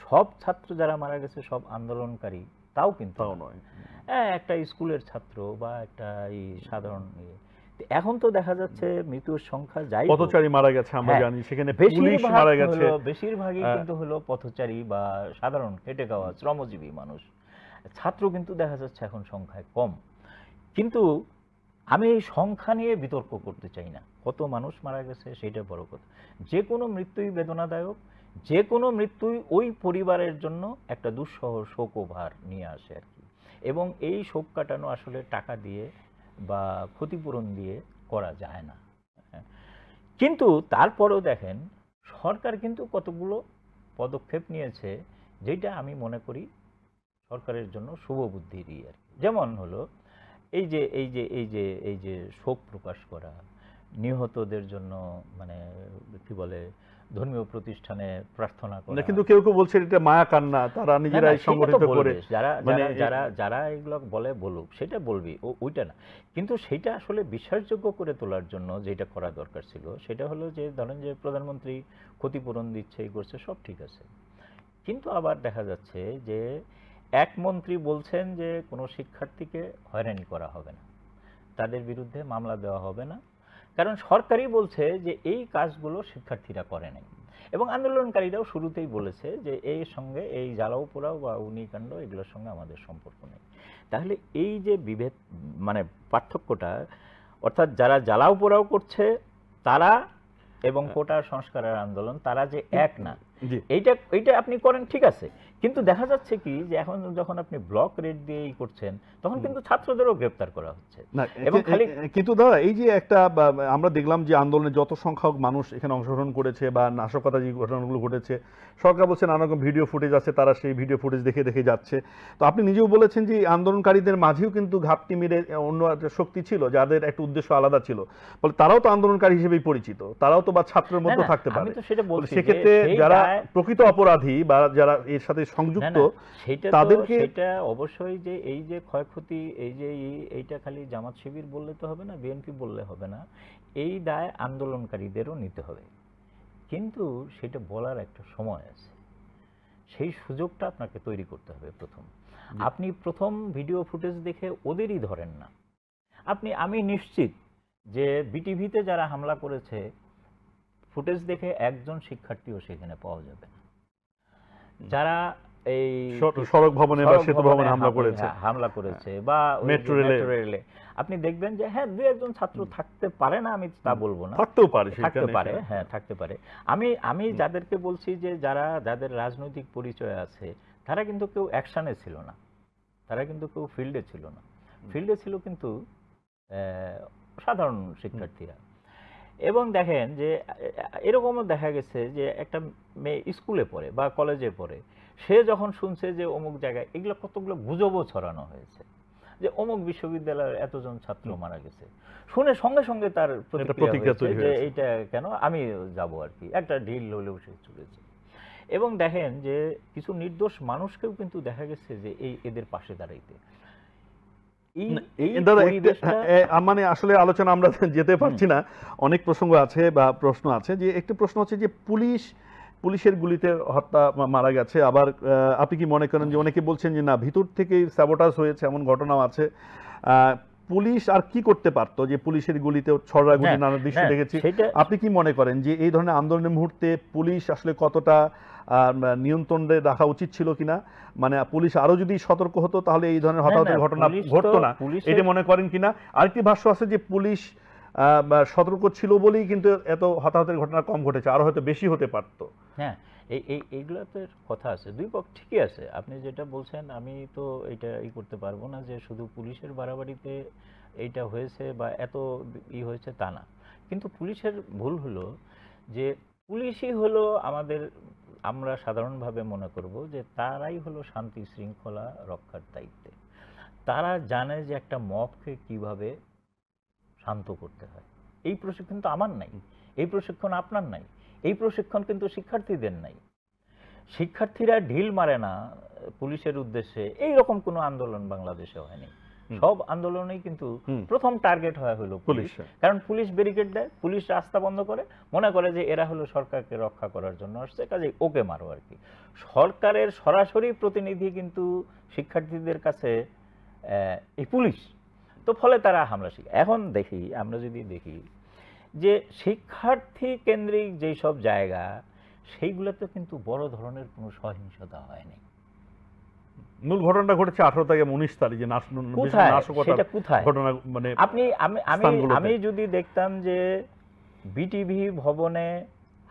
[SPEAKER 2] সব ছাত্র যারা মারা গেছে সব আন্দোলনকারী তাও কিন্তু নয়, একটা স্কুলের ছাত্র বা একটা সাধারণ। এখন তো দেখা যাচ্ছে মৃত্যুর সংখ্যা যাই
[SPEAKER 1] পথচারী মারা গেছে আমরা জানি, সেখানে পুলিশ মারা গেছে,
[SPEAKER 2] বেশিরভাগই কিন্তু হলো পথচারী বা সাধারণ খেটে খাওয়া শ্রমজীবী মানুষ। ছাত্র কিন্তু দেখা যাচ্ছে এখন সংখ্যায় কম। কিন্তু আমি এই সংখ্যা নিয়ে বিতর্ক করতে চাই না, কত মানুষ মারা গেছে সেটা বড় কথা। যে কোনো মৃত্যুই বেদনাদায়ক, যে কোনো মৃত্যুই ওই পরিবারের জন্য একটা দুঃসহ শোক ও ভার নিয়ে আসে আর কি। এবং এই শোক কাটানো আসলে টাকা দিয়ে বা ক্ষতিপূরণ দিয়ে করা যায় না। কিন্তু তারপরেও দেখেন সরকার কিন্তু কতগুলো পদক্ষেপ নিয়েছে, যেটা আমি মনে করি সরকারের জন্য শুভবুদ্ধিরই আর কি। যেমন হলো এই যে শোক প্রকাশ করা, নিহতদের জন্য মানে কি বলে ধর্মীয় প্রতিষ্ঠানে প্রার্থনা করা।
[SPEAKER 1] না, কিন্তু কেউ কেউ বলছে এটা মায়া কান্না, তারা
[SPEAKER 2] না, না,
[SPEAKER 1] নিজেরাই
[SPEAKER 2] সেটা তো
[SPEAKER 1] সংগঠিত করে।
[SPEAKER 2] বলবে, যারা
[SPEAKER 1] মানে
[SPEAKER 2] যারা যারা যারা এগুলো বলে বলুক, সেটা বলবি, ওইটা না। কিন্তু সেটা আসলে বিশ্বাসযোগ্য করে তোলার জন্য যেটা করা দরকার ছিল সেটা হলো যে ধরেন যে প্রধানমন্ত্রী ক্ষতিপূরণ দিচ্ছে, এই করছে, সব ঠিক আছে, কিন্তু আবার দেখা যাচ্ছে যে এক মন্ত্রী বলছেন যে কোনো শিক্ষার্থীকে হয়রানি করা হবে না, তাদের বিরুদ্ধে মামলা দেওয়া হবে না, কারণ সরকারই বলছে যে এই কাজগুলো শিক্ষার্থীরা করে নাই। এবং আন্দোলনকারীরাও শুরুতেই বলেছে যে এর সঙ্গে এই জ্বালাও পোড়াও বা অগ্নিকাণ্ড এগুলোর সঙ্গে আমাদের সম্পর্ক নেই। তাহলে এই যে বিভেদ, মানে পার্থক্যটা, অর্থাৎ যারা জ্বালাও পোড়াও করছে তারা এবং কোটা সংস্কারের আন্দোলন, তারা যে এক না,
[SPEAKER 1] জি।
[SPEAKER 2] এইটা আপনি করেন, ঠিক আছে, কিন্তু দেখা যাচ্ছে কি যে এখন যখন আপনি ব্লক রেট দিয়েই করছেন তখন কিন্তু ছাত্রদেরও গ্রেপ্তার করা হচ্ছে।
[SPEAKER 1] না,
[SPEAKER 2] এবং খালি
[SPEAKER 1] কিন্তু দাদা এই যে একটা আমরা দেখলাম যে আন্দোলনে যত সংখ্যক মানুষ এখানে অংশগ্রহণ করেছে বা নাশকতা যে ঘটনাগুলো ঘটেছে, সরকার বলছে নানা রকম ভিডিও ফুটেজ আছে, তারা সেই ভিডিও ফুটেজ দেখে দেখে যাচ্ছে। তো আপনি নিজেও বলেছেন যে আন্দোলনকারীদের মাঝেও কিন্তু ঘাপটি মেরে অন্য একটা শক্তি ছিল যাদের একটা উদ্দেশ্য আলাদা ছিল, বলে তারাও তো আন্দোলনকারী হিসেবেই পরিচিত, তারাও তো বা ছাত্রের মধ্যে থাকতে পারে।
[SPEAKER 2] আমি তো সেটা বলছি,
[SPEAKER 1] সেক্ষেত্রে যারা প্রকৃত অপরাধী বা যারা এর সাথে সংযুক্ত তাদেরকে,
[SPEAKER 2] সেটা অবশ্যই যে এই যে ক্ষয়ক্ষতি, এই যে এইটা খালি জামাত শিবির বললে তো হবে না, বিএনপি বললে হবে না, এই দায় আন্দোলনকারীদেরও নিতে হবে, কিন্তু সেটা বলার একটা সময় আছে, সেই সুযোগটা আপনাকে তৈরি করতে হবে। আপনি প্রথম ভিডিও ফুটেজ দেখে ওদেরই ধরেন না, আমি নিশ্চিত যে বিটিভিতে যারা হামলা করেছে ফুটেজ দেখে একজন শিক্ষার্থীও সেখানে পাওয়া যাবে না। যারা এই
[SPEAKER 1] সড়ক ভবনে বা সেতু ভবনে হামলা করেছে
[SPEAKER 2] বা মেট্রো রেলে আপনি দেখবেন যে হ্যাঁ দুই একজন ছাত্র থাকতে পারে না, আমি তা বলবো না, থাকতে পারে, হ্যাঁ থাকতে পারে। আমি যাদেরকে বলছি যে যাদের রাজনৈতিক পরিচয় আছে তারা কিন্তু কেউ অ্যাকশনে ছিল না, তারা কিন্তু কেউ ফিল্ডে ছিল না, ফিল্ডে ছিল কিন্তু সাধারণ শিক্ষার্থীরা। এবং দেখেন যে এরকমও দেখা গেছে যে একটা মেয়ে স্কুলে পড়ে বা কলেজে পড়ে, সে যখন শুনছে যে অমুক জায়গায়, এগুলো কতগুলো গুজবও ছড়ানো হয়েছে যে অমুক বিশ্ববিদ্যালয়ের এতজন ছাত্র মারা গেছে, শুনে সঙ্গে সঙ্গে তার প্রতিক্রিয়া যে এইটা কেন, আমি যাব আর কি, একটা ঢিল হলেও সে চলেছে। এবং দেখেন যে কিছু নির্দোষ মানুষকেও কিন্তু দেখা গেছে যে এদের পাশে দাঁড়াইতে।
[SPEAKER 1] মানে আসলে আলোচনা আমরা যেতে পারছি না, অনেক প্রসঙ্গ আছে বা প্রশ্ন আছে। যে একটি প্রশ্ন হচ্ছে যে পুলিশের গুলিতে হত্যা মারা গেছে, আবার আপনি কি মনে করেন যে অনেকে বলছেন যে না ভিতর থেকেই স্যাবোটাজ হয়েছে, এমন ঘটনাও আছে। পুলিশ আর কি করতে পারতো, যে পুলিশের গুলিতে ছড়াগুলি নানা দৃশ্য দেখেছি, আপনি কি মনে করেন যে এই ধরনের আন্দোলনের মুহূর্তে পুলিশ আসলে কতটা নিয়ন্ত্রণে রাখা উচিত ছিল কিনা, মানে পুলিশ আরো যদি সতর্ক হতো তাহলে এই ধরনের হতাহতের ঘটনা ঘটতো না, এটা মনে করেন কিনা? আরেকটি ভাষ্য আছে যে পুলিশ সতর্ক ছিল বলেই কিন্তু এত হতাহতের ঘটনা কম ঘটেছে, আরো হয়তো বেশি হতে পারতো।
[SPEAKER 2] হ্যাঁ, এইগুলোতে কথা আছে, দুই পক্ষ ঠিকই আছে, আপনি যেটা বলছেন আমি তো এটা করতে পারবো না যে শুধু পুলিশের বাড়াবাড়িতে এইটা হয়েছে বা এত হয়েছে তা না, কিন্তু পুলিশের ভুল হলো যে পুলিশই হলো আমরা সাধারণভাবে মনে করব যে তারাই হলো শান্তি শৃঙ্খলা রক্ষার দায়িত্বে, তারা জানে যে একটা মবকে কিভাবে শান্ত করতে হয়। এই প্রশিক্ষণ তো আমার নাই, এই প্রশিক্ষণ আপনার নাই, এই প্রশিক্ষণ কিন্তু শিক্ষার্থীদের নাই। শিক্ষার্থীরা ঢিল মারে না পুলিশের উদ্দেশ্যে, এই রকম কোনো আন্দোলন বাংলাদেশে হয়নি। সব আন্দোলনেই কিন্তু প্রথম টার্গেট হলো পুলিশ, কারণ পুলিশ ব্যারিকেড দেয়, পুলিশ রাস্তা বন্ধ করে, মনে করে যে এরা হলো সরকারকে রক্ষা করার জন্য আসছে, কাজে ওকে মারো আর কি। সরকারের সরাসরি প্রতিনিধি কিন্তু শিক্ষার্থীদের কাছে এই পুলিশ, তো ফলে তারা হামলা শিখে। এখন আমরা যদি দেখি যে শিক্ষার্থী কেন্দ্রিক যেই সব জায়গা, সেইগুলোতে কিন্তু বড় ধরনের কোনো সহিংসতা হয়নি।
[SPEAKER 1] মূল ঘটনাটা ঘটেছে 18 থেকে 19 তারিখ, যে
[SPEAKER 2] সেটা কোথায় ঘটনা, মানে আমি যদি দেখতাম যে বিটিভি ভবনে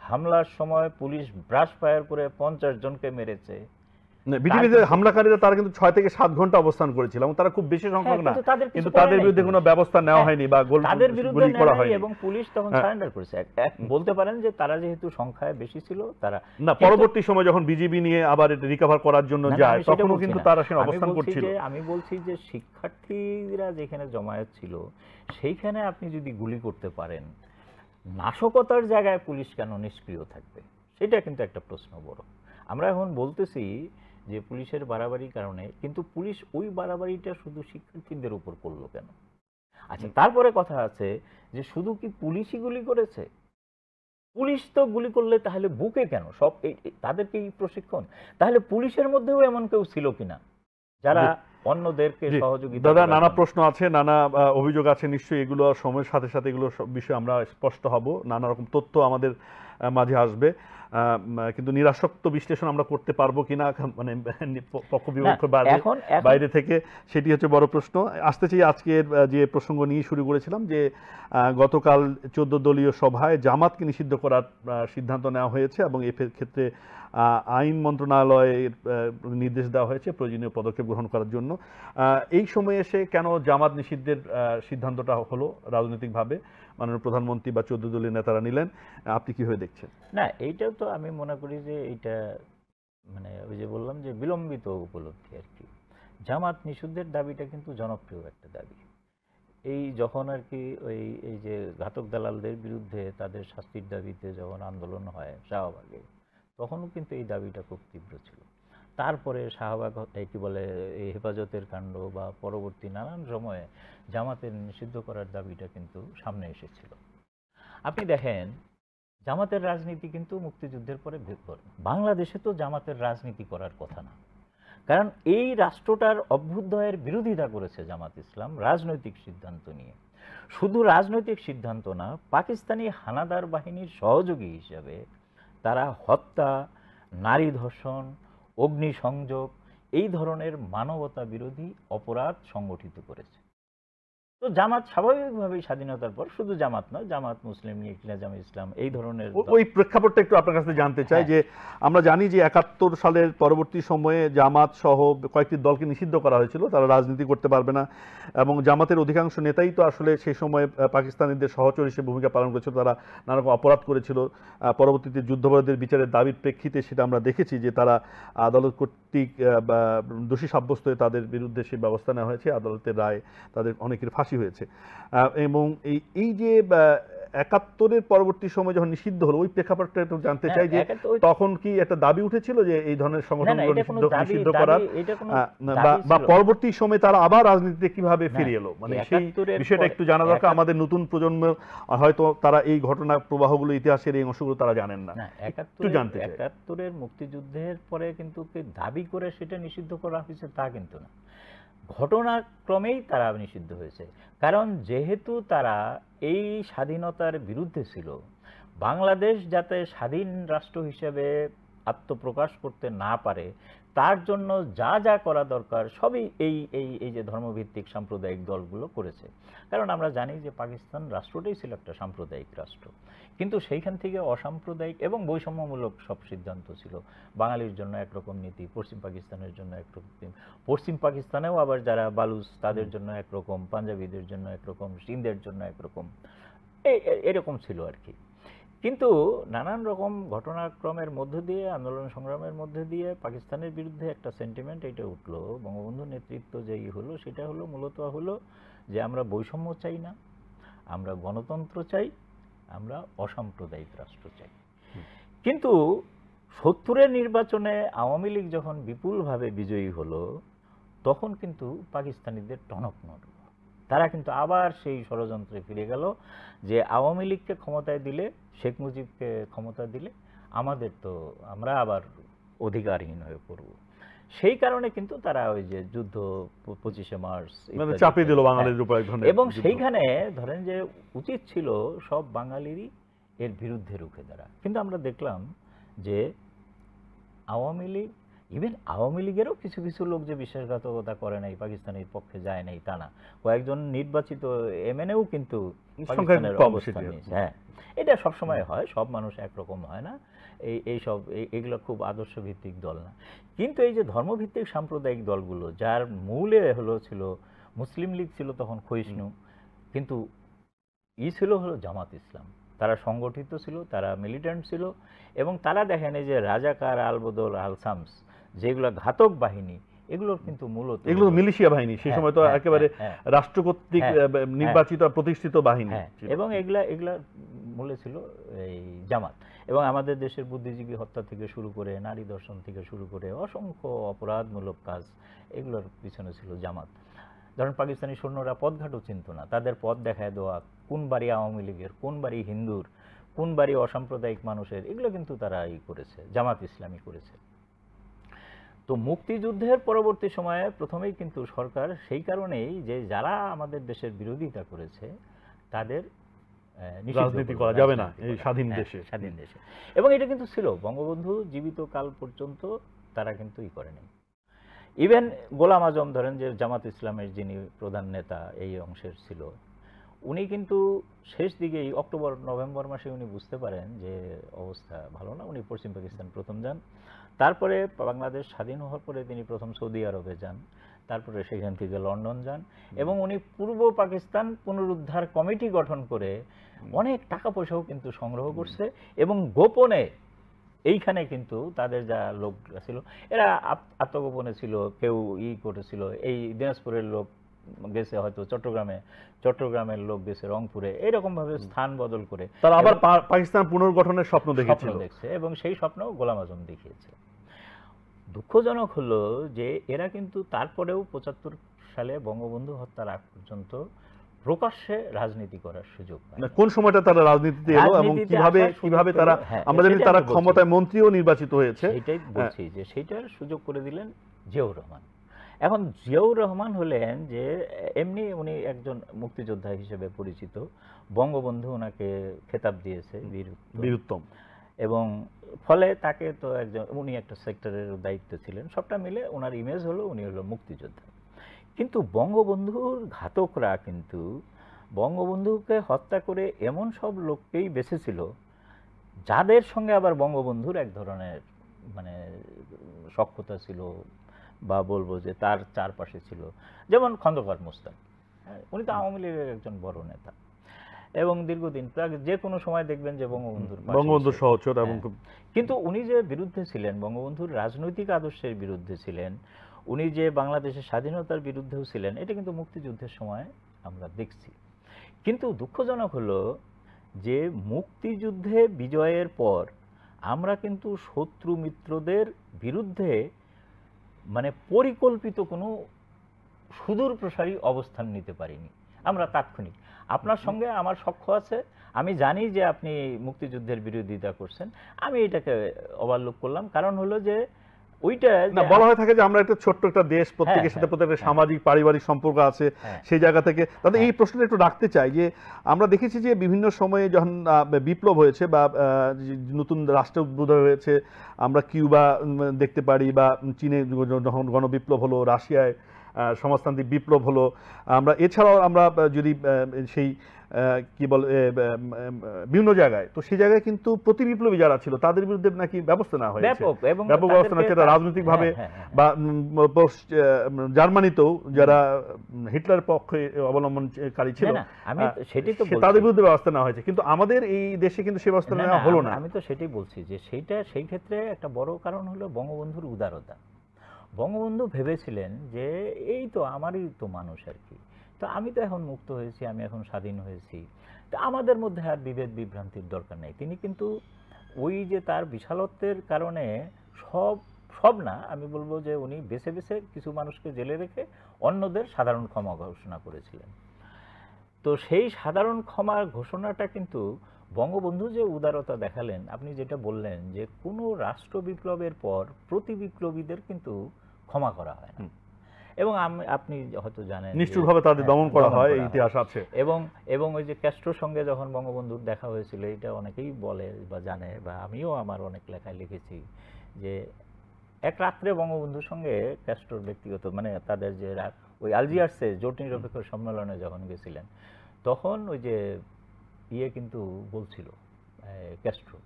[SPEAKER 2] হামলার সময় পুলিশ ব্রাশ ফায়ার করে 50 জনকে মেরেছে,
[SPEAKER 1] বিটিভিতে হামলাকারীরা তারা কিন্তু 6 থেকে 7 ঘন্টা অবস্থান করেছিল এবং তারা খুব বেশি সংখ্যক না, কিন্তু তাদের বিরুদ্ধে কোনো ব্যবস্থা নেওয়া হয়নি বা
[SPEAKER 2] তাদের বিরুদ্ধে করা হয়নি, এবং পুলিশ তখন সারেন্ডার করেছে। বলতে পারেন যে তারা যেহেতু সংখ্যায় বেশি ছিল, তারা না,
[SPEAKER 1] পরবর্তী সময় যখন বিজিবি নিয়ে আবার এটা রিকভার করার জন্য যায় তখনও কিন্তু তারা সেখানে অবস্থান করছিল।
[SPEAKER 2] আমি বলছি যে শিক্ষার্থীরা যেখানে জমায়েত ছিল সেইখানে আপনি যদি গুলি করতে পারেন, নাশকতার জায়গায় পুলিশ কেন নিষ্ক্রিয় থাকবে, সেটা কিন্তু একটা প্রশ্ন বড়। আমরা এখন বলতেছি যে পুলিশের বাড়াবাড়ির কারণে, কিন্তু পুলিশ ওই বাড়াবাড়িটা শুধু শিক্ষার্থীদের উপর করলো কেন? আচ্ছা, তারপরে কথা আছে যে শুধু কি পুলিশই গুলি করেছে? পুলিশ তো গুলি করলে তাহলে বুকে কেন সব তাদেরকে এই প্রশিক্ষণ? তাহলে পুলিশের মধ্যেও এমন কেউ ছিল কিনা যারা অন্যদেরকে সহযোগিতা?
[SPEAKER 1] দাদা, নানা প্রশ্ন আছে, নানা অভিযোগ আছে, নিশ্চয়ই এগুলো সময়ের সাথে সাথে এগুলো সব বিষয়ে আমরা স্পষ্ট হব, নানা রকম তথ্য আমাদের মাঝে আসবে, কিন্তু নিরাসক্ত বিশ্লেষণ আমরা করতে পারবো কিনা, মানে পক্ষ বিপক্ষের বাইরে থেকে, সেটি হচ্ছে বড় প্রশ্ন। আসতে চাই আজকের যে প্রসঙ্গ নিয়ে শুরু করেছিলাম, যে গতকাল 14 দলীয় সভায় জামাতকে নিষিদ্ধ করার সিদ্ধান্ত নেওয়া হয়েছে এবং এ ক্ষেত্রে আইন মন্ত্রণালয়ের নির্দেশ দেওয়া হয়েছে প্রয়োজনীয় পদক্ষেপ গ্রহণ করার জন্য। এই সময়ে এসে কেন জামাত নিষিদ্ধের সিদ্ধান্তটা হলো রাজনৈতিকভাবে, মাননীয় প্রধানমন্ত্রী বা 14 দলীয় নেতারা নিলেন, আপনি কিভাবে দেখছেন?
[SPEAKER 2] না, এইটাও তো আমি মনে করি যে এইটা মানে ওই যে বললাম যে বিলম্বিত উপলব্ধি আর কি। জামাত নিষিদ্ধের দাবিটা কিন্তু জনপ্রিয় একটা দাবি। এই যখন আর কি এই যে ঘাতক দালালদের বিরুদ্ধে তাদের শাস্তির দাবিতে যখন আন্দোলন হয় শাহবাগে, তখনও কিন্তু এই দাবিটা খুব তীব্র ছিল। তারপরে শাহবাগ কি বলে এই হেফাজতের কাণ্ড বা পরবর্তী নানান সময়ে জামাতের নিষিদ্ধ করার দাবিটা কিন্তু সামনে এসেছিল। আপনি দেখেন, জামাতের রাজনীতি কিন্তু মুক্তিযুদ্ধের পরে বাংলাদেশে তো জামাতের রাজনীতি করার কথা না, কারণ এই রাষ্ট্রটার অভ্যুদয়ের বিরোধিতা করেছে জামাত ইসলাম রাজনৈতিক সিদ্ধান্ত নিয়ে। শুধু রাজনৈতিক সিদ্ধান্ত না, পাকিস্তানি হানাদার বাহিনীর সহযোগী হিসাবে তারা হত্যা, নারী ধর্ষণ, অগ্নিসংযোগ এই ধরনের মানবতা বিরোধী অপরাধ সংগঠিত করেছে। তো জামাত স্বাভাবিকভাবেই স্বাধীনতার পর, শুধু জামাত নয়, জামাত, মুসলিম লীগ, নেজামে ইসলাম এই ধরনের,
[SPEAKER 1] ওই প্রেক্ষাপটটা একটু আপনার কাছে জানতে চাই। যে আমরা জানি যে 71 সালের পরবর্তী সময়ে জামাত সহ কয়েকটি দলকে নিষিদ্ধ করা হয়েছিল, তারা রাজনীতি করতে পারবে না, এবং জামাতের অধিকাংশ নেতাই তো আসলে সেই সময় পাকিস্তানিদের সহচর হিসেবে ভূমিকা পালন করেছিল, তারা নানা রকম অপরাধ করেছিল। পরবর্তীতে যুদ্ধাপরাধীদের বিচারের দাবির প্রেক্ষিতে সেটা আমরা দেখেছি যে তারা আদালত কর্তৃক দোষী সাব্যস্ত হয়ে তাদের বিরুদ্ধে সেই ব্যবস্থা নেওয়া হয়েছে, আদালতের রায় তাদের অনেকের ফাঁসি হয়েছে। এবং এই যে 71-এর পরবর্তী সময় যখন নিষিদ্ধ হলো, ওই প্রেক্ষাপটটা একটু জানতে চাই যে তখন কি একটা দাবি উঠেছিল যে এই ধরনের সংগঠনগুলো নিষিদ্ধ করার, বা পরবর্তী সময়ে তারা আবার রাজনীতিতে কিভাবে ফিরে এলো, মানে সেই বিষয়টা একটু জানা দরকার। আমাদের নতুন প্রজন্ম হয়তো তারা এই ঘটনা প্রবাহগুলো, ইতিহাসের এই অংশগুলো তারা জানেন না, একটু জানতে চাই।
[SPEAKER 2] 71-এর মুক্তিযুদ্ধের পরে কিন্তু দাবি করে সেটা নিষিদ্ধ করা হয়েছে তা কিন্তু না, ঘটনাক্রমেই তারা নিষিদ্ধ হয়েছে। কারণ যেহেতু তারা এই স্বাধীনতার বিরুদ্ধে ছিল, বাংলাদেশ যাতে স্বাধীন রাষ্ট্র হিসেবে আত্মপ্রকাশ করতে না পারে, তার জন্য যা যা করা দরকার সবই এই যে ধর্মভিত্তিক সাম্প্রদায়িক দলগুলো করেছে। কারণ আমরা জানি যে পাকিস্তান রাষ্ট্রটাই ছিল একটা সাম্প্রদায়িক রাষ্ট্র, কিন্তু সেইখান থেকে অসাম্প্রদায়িক এবং বৈষম্যমূলক সব সিদ্ধান্ত ছিল। বাঙালির জন্য একরকম নীতি, পশ্চিম পাকিস্তানের জন্য একরকম, পশ্চিম পাকিস্তানেও আবার যারা বালুচ তাদের জন্য একরকম, পাঞ্জাবিদের জন্য একরকম, সিন্ধের জন্য একরকম, এরকম ছিল আর কি। কিন্তু নানান রকম ঘটনাক্রমের মধ্য দিয়ে, আন্দোলন সংগ্রামের মধ্যে দিয়ে পাকিস্তানের বিরুদ্ধে একটা সেন্টিমেন্ট এটা উঠলো। বঙ্গবন্ধুর নেতৃত্ব যেই হলো, সেটা হলো মূলত হলো যে আমরা বৈষম্য চাই না, আমরা গণতন্ত্র চাই, আমরা অসাম্প্রদায়িক রাষ্ট্র চাই। কিন্তু 70-এর নির্বাচনে আওয়ামী লীগ যখন বিপুলভাবে বিজয়ী হলো, তখন কিন্তু পাকিস্তানিদের টনক নড়ল। তারা কিন্তু আবার সেই ষড়যন্ত্রে ফিরে গেল যে আওয়ামী লীগকে ক্ষমতায় দিলে, শেখ মুজিবকে ক্ষমতা দিলে আমরা আবার অধিকারহীন হয়ে পড়ব। সেই কারণে কিন্তু তারা ওই যে যুদ্ধ 25শে মার্চ
[SPEAKER 1] চাপিয়ে দিল বাঙালির উপর,
[SPEAKER 2] এবং সেইখানে ধরেন যে উচিত ছিল সব বাঙালিরই এর বিরুদ্ধে রুখে দাঁড়া। কিন্তু আমরা দেখলাম যে আওয়ামী লীগ, ইভেন আওয়ামী লীগেরও কিছু কিছু লোক যে বিশ্বাসঘাতকতা করে নাই, পাকিস্তানের পক্ষে যায় নাই তা না, কয়েকজন নির্বাচিত এমএনএও কিন্তু পাকিস্তানের অবস্থান নিয়েছে। হ্যাঁ, এটা সবসময় হয়, সব মানুষ একরকম হয় না, এগুলো খুব আদর্শ ভিত্তিক দল না। কিন্তু এই যে ধর্মভিত্তিক সাম্প্রদায়িক দলগুলো, যার মূলে ছিল মুসলিম লীগ, ছিল তখন ক্ষয়িষ্ণু, কিন্তু ছিল জামাত ইসলাম, তারা সংগঠিত ছিল, তারা মিলিটেন্ট ছিল, এবং তারা দেখেন এই যে রাজাকার, আলবদল, আলসামস যেগুলো ঘাতক বাহিনী, এগুলোর কিন্তু মূলত
[SPEAKER 1] এগুলো মিলিশিয়া বাহিনী, সেই সময় তো একেবারে রাষ্ট্র কর্তৃক নির্বাচিত প্রতিষ্ঠিত বাহিনী,
[SPEAKER 2] এবং এগুলা মূলে ছিল এই জামাত, এবং আমাদের দেশের বুদ্ধিজীবী হত্যা থেকে শুরু করে নারী দর্শন থেকে শুরু করে অসংখ্য অপরাধমূলক কাজ, এগুলোর পিছনে ছিল জামাত। ধরেন পাকিস্তানি সৈন্যরা পথঘাটও চিনত না, তাদের পথ দেখায় দেওয়া, কোন বাড়ি আওয়ামী লীগের, কোন বাড়ি হিন্দুর, কোন বাড়ি অসাম্প্রদায়িক মানুষের, এগুলো কিন্তু তারা করেছে, জামাত ইসলামী করেছে। তো মুক্তিযুদ্ধের পরবর্তী সময়ে প্রথমেই কিন্তু সরকার সেই কারণেই যে যারা আমাদের দেশের বিরোধিতা করেছে তাদের
[SPEAKER 1] রাজনীতি করা যাবে না এই স্বাধীন দেশে,
[SPEAKER 2] স্বাধীন দেশে। এবং এটা কিন্তু ছিল বঙ্গবন্ধু জীবিত কাল পর্যন্ত তারা কিন্তু করেনি। ইভেন গোলাম আজম ধরেন যে জামাত ইসলামের যিনি প্রধান নেতা এই অংশের ছিল, উনি কিন্তু শেষ দিকেই অক্টোবর নভেম্বর মাসে উনি বুঝতে পারেন যে অবস্থা ভালো না, উনি পশ্চিম পাকিস্তান প্রথম যান। তারপরে বাংলাদেশ স্বাধীন হওয়ার পরে তিনি প্রথম সৌদি আরবে যান, তারপরে সেখান থেকে লন্ডন যান, এবং উনি পূর্ব পাকিস্তান পুনরুদ্ধার কমিটি গঠন করে অনেক টাকা পয়সাও কিন্তু সংগ্রহ করছে, এবং গোপনে এইখানে কিন্তু তাদের যা লোক ছিল এরা আত্মগোপনে ছিল, কেউ করেছিল, এই দিনাজপুরের লোক গেছে হয়তো চট্টগ্রামে, চট্টগ্রামের লোক গেছে রংপুরে, এইরকম ভাবে স্থান বদল করে
[SPEAKER 1] তারা আবার পাকিস্তান পুনর্গঠনের স্বপ্ন দেখছে,
[SPEAKER 2] এবং সেই স্বপ্ন গোলাম আজম দেখিয়েছে। দুঃখজনক হলো যে এরা কিন্তু তারপরেও ৭৫ সালে বঙ্গবন্ধু হত্যার আগ পর্যন্ত প্রকাশ্যে রাজনীতি করার সুযোগ পায়।
[SPEAKER 1] কোন সময়টা তারা রাজনীতিতে এলো এবং কিভাবে তারা, আমরা জানি তারা ক্ষমতায় মন্ত্রীও নির্বাচিত হয়েছে,
[SPEAKER 2] সেটাই বলছি যে সেইটার সুযোগ করে দিলেন জিয়াউর রহমান। এখন জিয়াউর রহমান হলেন যে এমনি উনি একজন মুক্তিযোদ্ধা হিসেবে পরিচিত, বঙ্গবন্ধু ওনাকে খেতাব দিয়েছে বীরুত্তম, এবং ফলে তাকে তো একজন, উনি একটা সেক্টরের দায়িত্ব ছিলেন, সবটা মিলে ওনার ইমেজ হলো উনি হলো মুক্তিযোদ্ধা। কিন্তু বঙ্গবন্ধুর ঘাতকরা কিন্তু বঙ্গবন্ধুকে হত্যা করে এমন সব লোককেই বেঁচেছিল যাদের সঙ্গে আবার বঙ্গবন্ধুর এক ধরনের মানে সখ্যতা ছিল, বা বলবো যে তার চারপাশে ছিল, যেমন খন্দকার মোস্তাক, উনি তো আওয়ামী লীগের একজন বড় নেতা, এবং দীর্ঘদিন যে কোনো সময় দেখবেন যে বঙ্গবন্ধুর
[SPEAKER 1] সহচর, এবং
[SPEAKER 2] কিন্তু উনি যে বিরুদ্ধে ছিলেন, বঙ্গবন্ধুর রাজনৈতিক আদর্শের বিরুদ্ধে ছিলেন, উনি যে বাংলাদেশের স্বাধীনতার বিরুদ্ধেও ছিলেন, এটা কিন্তু মুক্তিযুদ্ধের সময় আমরা দেখছি। কিন্তু দুঃখজনক হলো যে মুক্তিযুদ্ধে বিজয়ের পর আমরা কিন্তু শত্রু মিত্রদের বিরুদ্ধে মানে পরিকল্পিত কোনো সুদূর প্রসারী অবস্থান নিতে পারিনি আমরা তাৎক্ষণিক। আপনার সঙ্গে আমার সখ্য আছে, আমি জানি যে আপনি মুক্তিযুদ্ধের বিরোধিতা করছেন, আমি এটাকে ওভারলুক করলাম, কারণ হলো যে ওইটা
[SPEAKER 1] বলা হয়ে থাকে যে আমরা একটা ছোট্ট একটা দেশ, প্রত্যেকের সাথে প্রত্যেকের সামাজিক পারিবারিক সম্পর্ক আছে, সেই জায়গা থেকে তাদের এই প্রশ্নটা একটু রাখতে চাই যে আমরা দেখেছি যে বিভিন্ন সময়ে যখন বিপ্লব হয়েছে বা নতুন রাষ্ট্র উদ্বোধন হয়েছে, আমরা কিউবা দেখতে পারি, বা চীনে যখন গণবিপ্লব হলো, রাশিয়ায় সমাজতান্ত্রিক বিপ্লব হলো, আমরা এছাড়াও আমরা যদি সেই কি বলে বিভিন্ন জায়গায়, তো সেই জায়গায় কিন্তু প্রতি বিপ্লবী যারা ছিল তাদের বিরুদ্ধে নাকি ব্যবস্থা নেওয়া হয়েছে, ব্যাপক ব্যবস্থা নেওয়া হয়েছে রাজনৈতিকভাবে, বা জার্মানিতেও যারা হিটলার পক্ষে অবলম্বনকারী ছিল তাদের বিরুদ্ধে ব্যবস্থা নেওয়া হয়েছে, কিন্তু আমাদের এই দেশে কিন্তু সেই ব্যবস্থা নেওয়া হলো না।
[SPEAKER 2] আমি তো সেটাই বলছি যে সেই ক্ষেত্রে একটা বড় কারণ হলো বঙ্গবন্ধুর উদারতা। বঙ্গবন্ধু ভেবেছিলেন যে এই তো আমারই তো মানুষ আর কি, তো আমি তো এখন মুক্ত হয়েছি, আমি এখন স্বাধীন হয়েছি, তো আমাদের মধ্যে আর বিভেদ বিভ্রান্তির দরকার নেই। তিনি কিন্তু ওই যে তার বিশালত্বের কারণে সব না, আমি বলবো যে উনি বেছে বেছে কিছু মানুষকে জেলে রেখে অন্যদের সাধারণ ক্ষমা ঘোষণা করেছিলেন। তো সেই সাধারণ ক্ষমার ঘোষণাটা কিন্তু বঙ্গবন্ধু যে উদারতা দেখালেন, আপনি যেটা বললেন যে কোনো রাষ্ট্র বিপ্লবের পর প্রতি বিপ্লবীদের কিন্তু ক্ষমা করা হয় না, এবং আপনি হয়তো জানেন
[SPEAKER 1] নিষ্ঠুরভাবে তাদের দমন করা হয়, ইতিহাস আছে।
[SPEAKER 2] এবং ওই যে ক্যাস্ট্রোর সঙ্গে যখন বঙ্গবন্ধুর দেখা হয়েছিল, এটা অনেকেই বলে বা জানে, বা আমিও আমার অনেক লেখায় লিখেছি যে এক রাত্রে বঙ্গবন্ধুর সঙ্গে ক্যাস্ট্রোর ব্যক্তিগত মানে তাদের যে ওই আলজিয়ার্সে জোট নিরপেক্ষ সম্মেলনে যখন গেছিলেন, তখন ওই যে কিন্তু বলছিল ক্যাস্ট্রো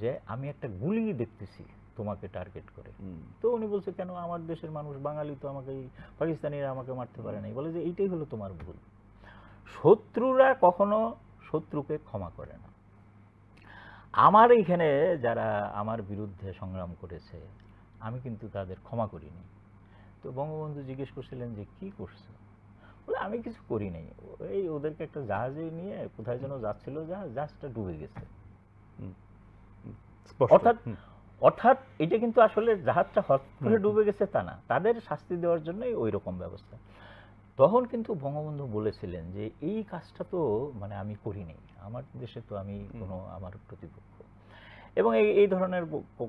[SPEAKER 2] যে আমি একটা গুলি দেখতেছি তোমাকে টার্গেট করে। তো উনি বলছে কেন, আমার দেশের মানুষ বাঙালি, তো আমাকে পাকিস্তানিরা আমাকে মারতে পারে নাই। বলে যে এইটাই হলো তোমার ভুল, শত্রুরা কখনো শত্রুকে ক্ষমা করে না। আমার এইখানে যারা আমার বিরুদ্ধে সংগ্রাম করেছে আমি কিন্তু তাদের ক্ষমা করিনি। তো বঙ্গবন্ধু জিজ্ঞেস করছিলেন যে কি করছো, বলে আমি কিছু করি নাই, এই ওদেরকে একটা জাহাজে নিয়ে কোথায় যেন যাচ্ছিল, জাহাজটা ডুবে গেছে।
[SPEAKER 1] স্পষ্ট।
[SPEAKER 2] অর্থাৎ অর্থাৎ এটা কিন্তু আসলে জাহাজটা হঠাৎ করে ডুবে গেছে তা না, তাদের শাস্তি দেওয়ার জন্যই ওই রকম ব্যবস্থা। তখন কিন্তু বঙ্গবন্ধু বলেছিলেন যে এই কাজটা তো মানে আমি করিনি, আমার দেশে তো আমি কোনো আমার প্রতিপক্ষ। এবং এই ধরনের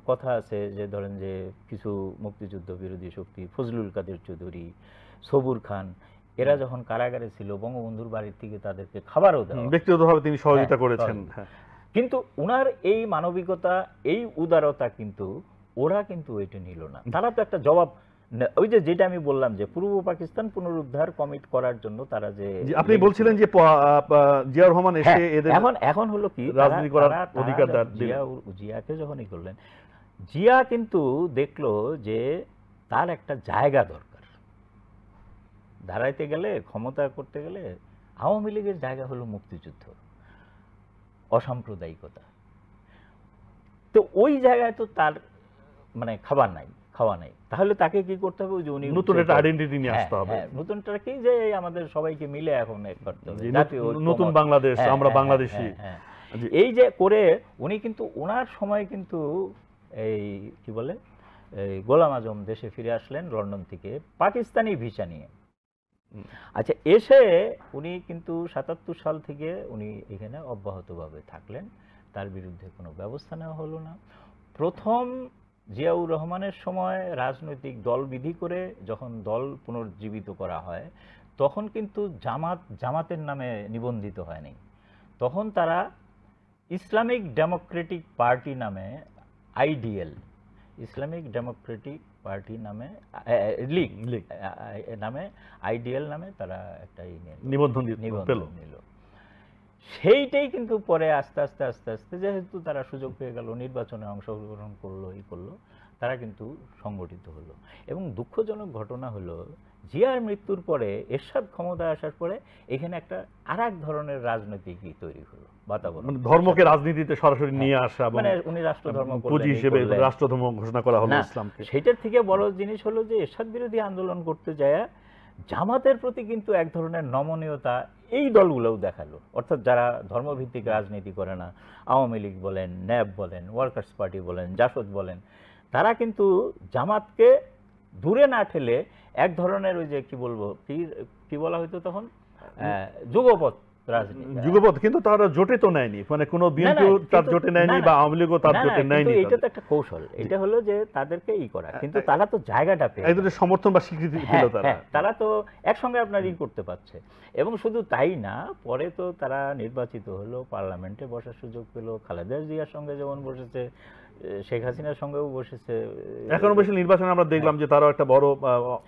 [SPEAKER 2] কথা আছে যে ধরেন যে কিছু মুক্তিযুদ্ধ বিরোধী শক্তি, ফজলুল কাদের চৌধুরী, সবুর খান, এরা যখন কারাগারে ছিল বঙ্গবন্ধুর বাড়ির থেকে তাদেরকে খাবারও দেওয়া,
[SPEAKER 1] ব্যক্তিগতভাবে তিনি সহযোগিতা করেছেন।
[SPEAKER 2] কিন্তু উনার এই মানবিকতা, এই উদারতা কিন্তু ওরা কিন্তু এটা নিল না। তারা তো একটা জবাব, ওই যে যেটা আমি বললাম যে পূর্ব পাকিস্তান পুনরুদ্ধার কমিট করার জন্য তারা যে
[SPEAKER 1] আপনি বলছিলেন যে জিয়াউর রহমান এসে এদের
[SPEAKER 2] এখন হলো কি
[SPEAKER 1] রাজনীতি করার অধিকার
[SPEAKER 2] জিয়াকে যখনই করলেন, জিয়া কিন্তু দেখলো যে তার একটা জায়গা দরকার দাঁড়াইতে গেলে, ক্ষমতা করতে গেলে। আওয়ামী লীগের জায়গা হলো মুক্তিযুদ্ধ, অসাম্প্রদায়িকতা। তো ওই জায়গায় তো তার মানে খাওয়া নাই, তাহলে তাকে কি করতে হবে? যে উনি
[SPEAKER 1] নতুন একটা আইডেন্টিটি নিয়ে আসতে হবে।
[SPEAKER 2] নতুনটা কি যে আমাদের সবাইকে মিলে এখন করতে হবে,
[SPEAKER 1] নতুন বাংলাদেশ, আমরা বাংলাদেশী।
[SPEAKER 2] এই যে করে উনি কিন্তু ওনার সময় কিন্তু এই কি বলে এই গোলাম আজম দেশে ফিরে আসলেন লন্ডন থেকে পাকিস্তানি ভিসা নিয়ে। আচ্ছা, এসে উনি কিন্তু ৭৭ সাল থেকে উনি এখানে অব্যাহতভাবে থাকলেন, তার বিরুদ্ধে কোনো ব্যবস্থা নেওয়া হলো না। প্রথম জিয়াউর রহমানের সময় রাজনৈতিক দল বিধি করে যখন দল পুনর্জীবিত করা হয়, তখন কিন্তু জামাতের নামে নিবন্ধিত হয়নি, তখন তারা ইসলামিক ডেমোক্রেটিক পার্টি নামে, আইডিএল, ইসলামিক ডেমোক্রেটিক পার্টি নামে, লীগ নামে, আইডিএল নামে তারা একটা নিবন্ধন নিল। সেইটাই কিন্তু পরে আস্তে আস্তে আস্তে আস্তে যেহেতু তারা সুযোগ পেয়ে গেল, নির্বাচনে অংশগ্রহণ করলো, তারা কিন্তু সংগঠিত হলো। এবং দুঃখজনক ঘটনা হলো জিয়ার মৃত্যুর পরে, এরশাদ ক্ষমতায় আসার পরে এখানে একটা আরেক ধরনের রাজনৈতিক তৈরি হলো বাতাবরণ,
[SPEAKER 1] মানে ধর্মকে রাজনীতিতে সরাসরি নিয়ে আসা,
[SPEAKER 2] মানে উনি রাষ্ট্রধর্ম
[SPEAKER 1] পুঁজি হিসেবে রাষ্ট্রধর্ম ঘোষণা করা হলো ইসলামকে।
[SPEAKER 2] সেটার থেকে বড় জিনিস হলো যে এরশাদ বিরোধী আন্দোলন করতে যায় জামাতের প্রতি কিন্তু এক ধরনের নমনীয়তা এই দলগুলোও দেখালো। অর্থাৎ যারা ধর্মভিত্তিক রাজনীতি করে না, আওয়ামী লীগ বলেন, ন্যাব বলেন, ওয়ার্কার্স পার্টি বলেন, জাসদ বলেন, তারা কিন্তু জামাতকে দূরে না ঠেলে এক ধরনের ওই যে কি বলবো, কি বলা হয়তো তখন যুগপৎ রাজনীতি,
[SPEAKER 1] যুগপৎ, কিন্তু তারা জোটে তো নেয়নি, মানে কোনো বিএনপিও তার জোটে নেয়নি বা আওয়ামী লীগও তার জোটে নেয়নি।
[SPEAKER 2] এটা তো একটা কৌশল, এটা হলো যে তাদেরকে করা, কিন্তু তারা তো জায়গাটা পেয়ে
[SPEAKER 1] একজনের সমর্থন বা স্বীকৃতি পেল,
[SPEAKER 2] তারা তো একসঙ্গে আপনার করতে পারছে। এবং শুধু তাই না, পরে তো তারা নির্বাচিত হলো, পার্লামেন্টে বসার সুযোগ পেল, খালেদা জিয়ার সঙ্গে যেমন বসেছে, শেখ হাসিনার সঙ্গেও বসেছে।
[SPEAKER 1] এখনো বেশি নির্বাচনে আমরা দেখলাম যে তারাও একটা বড়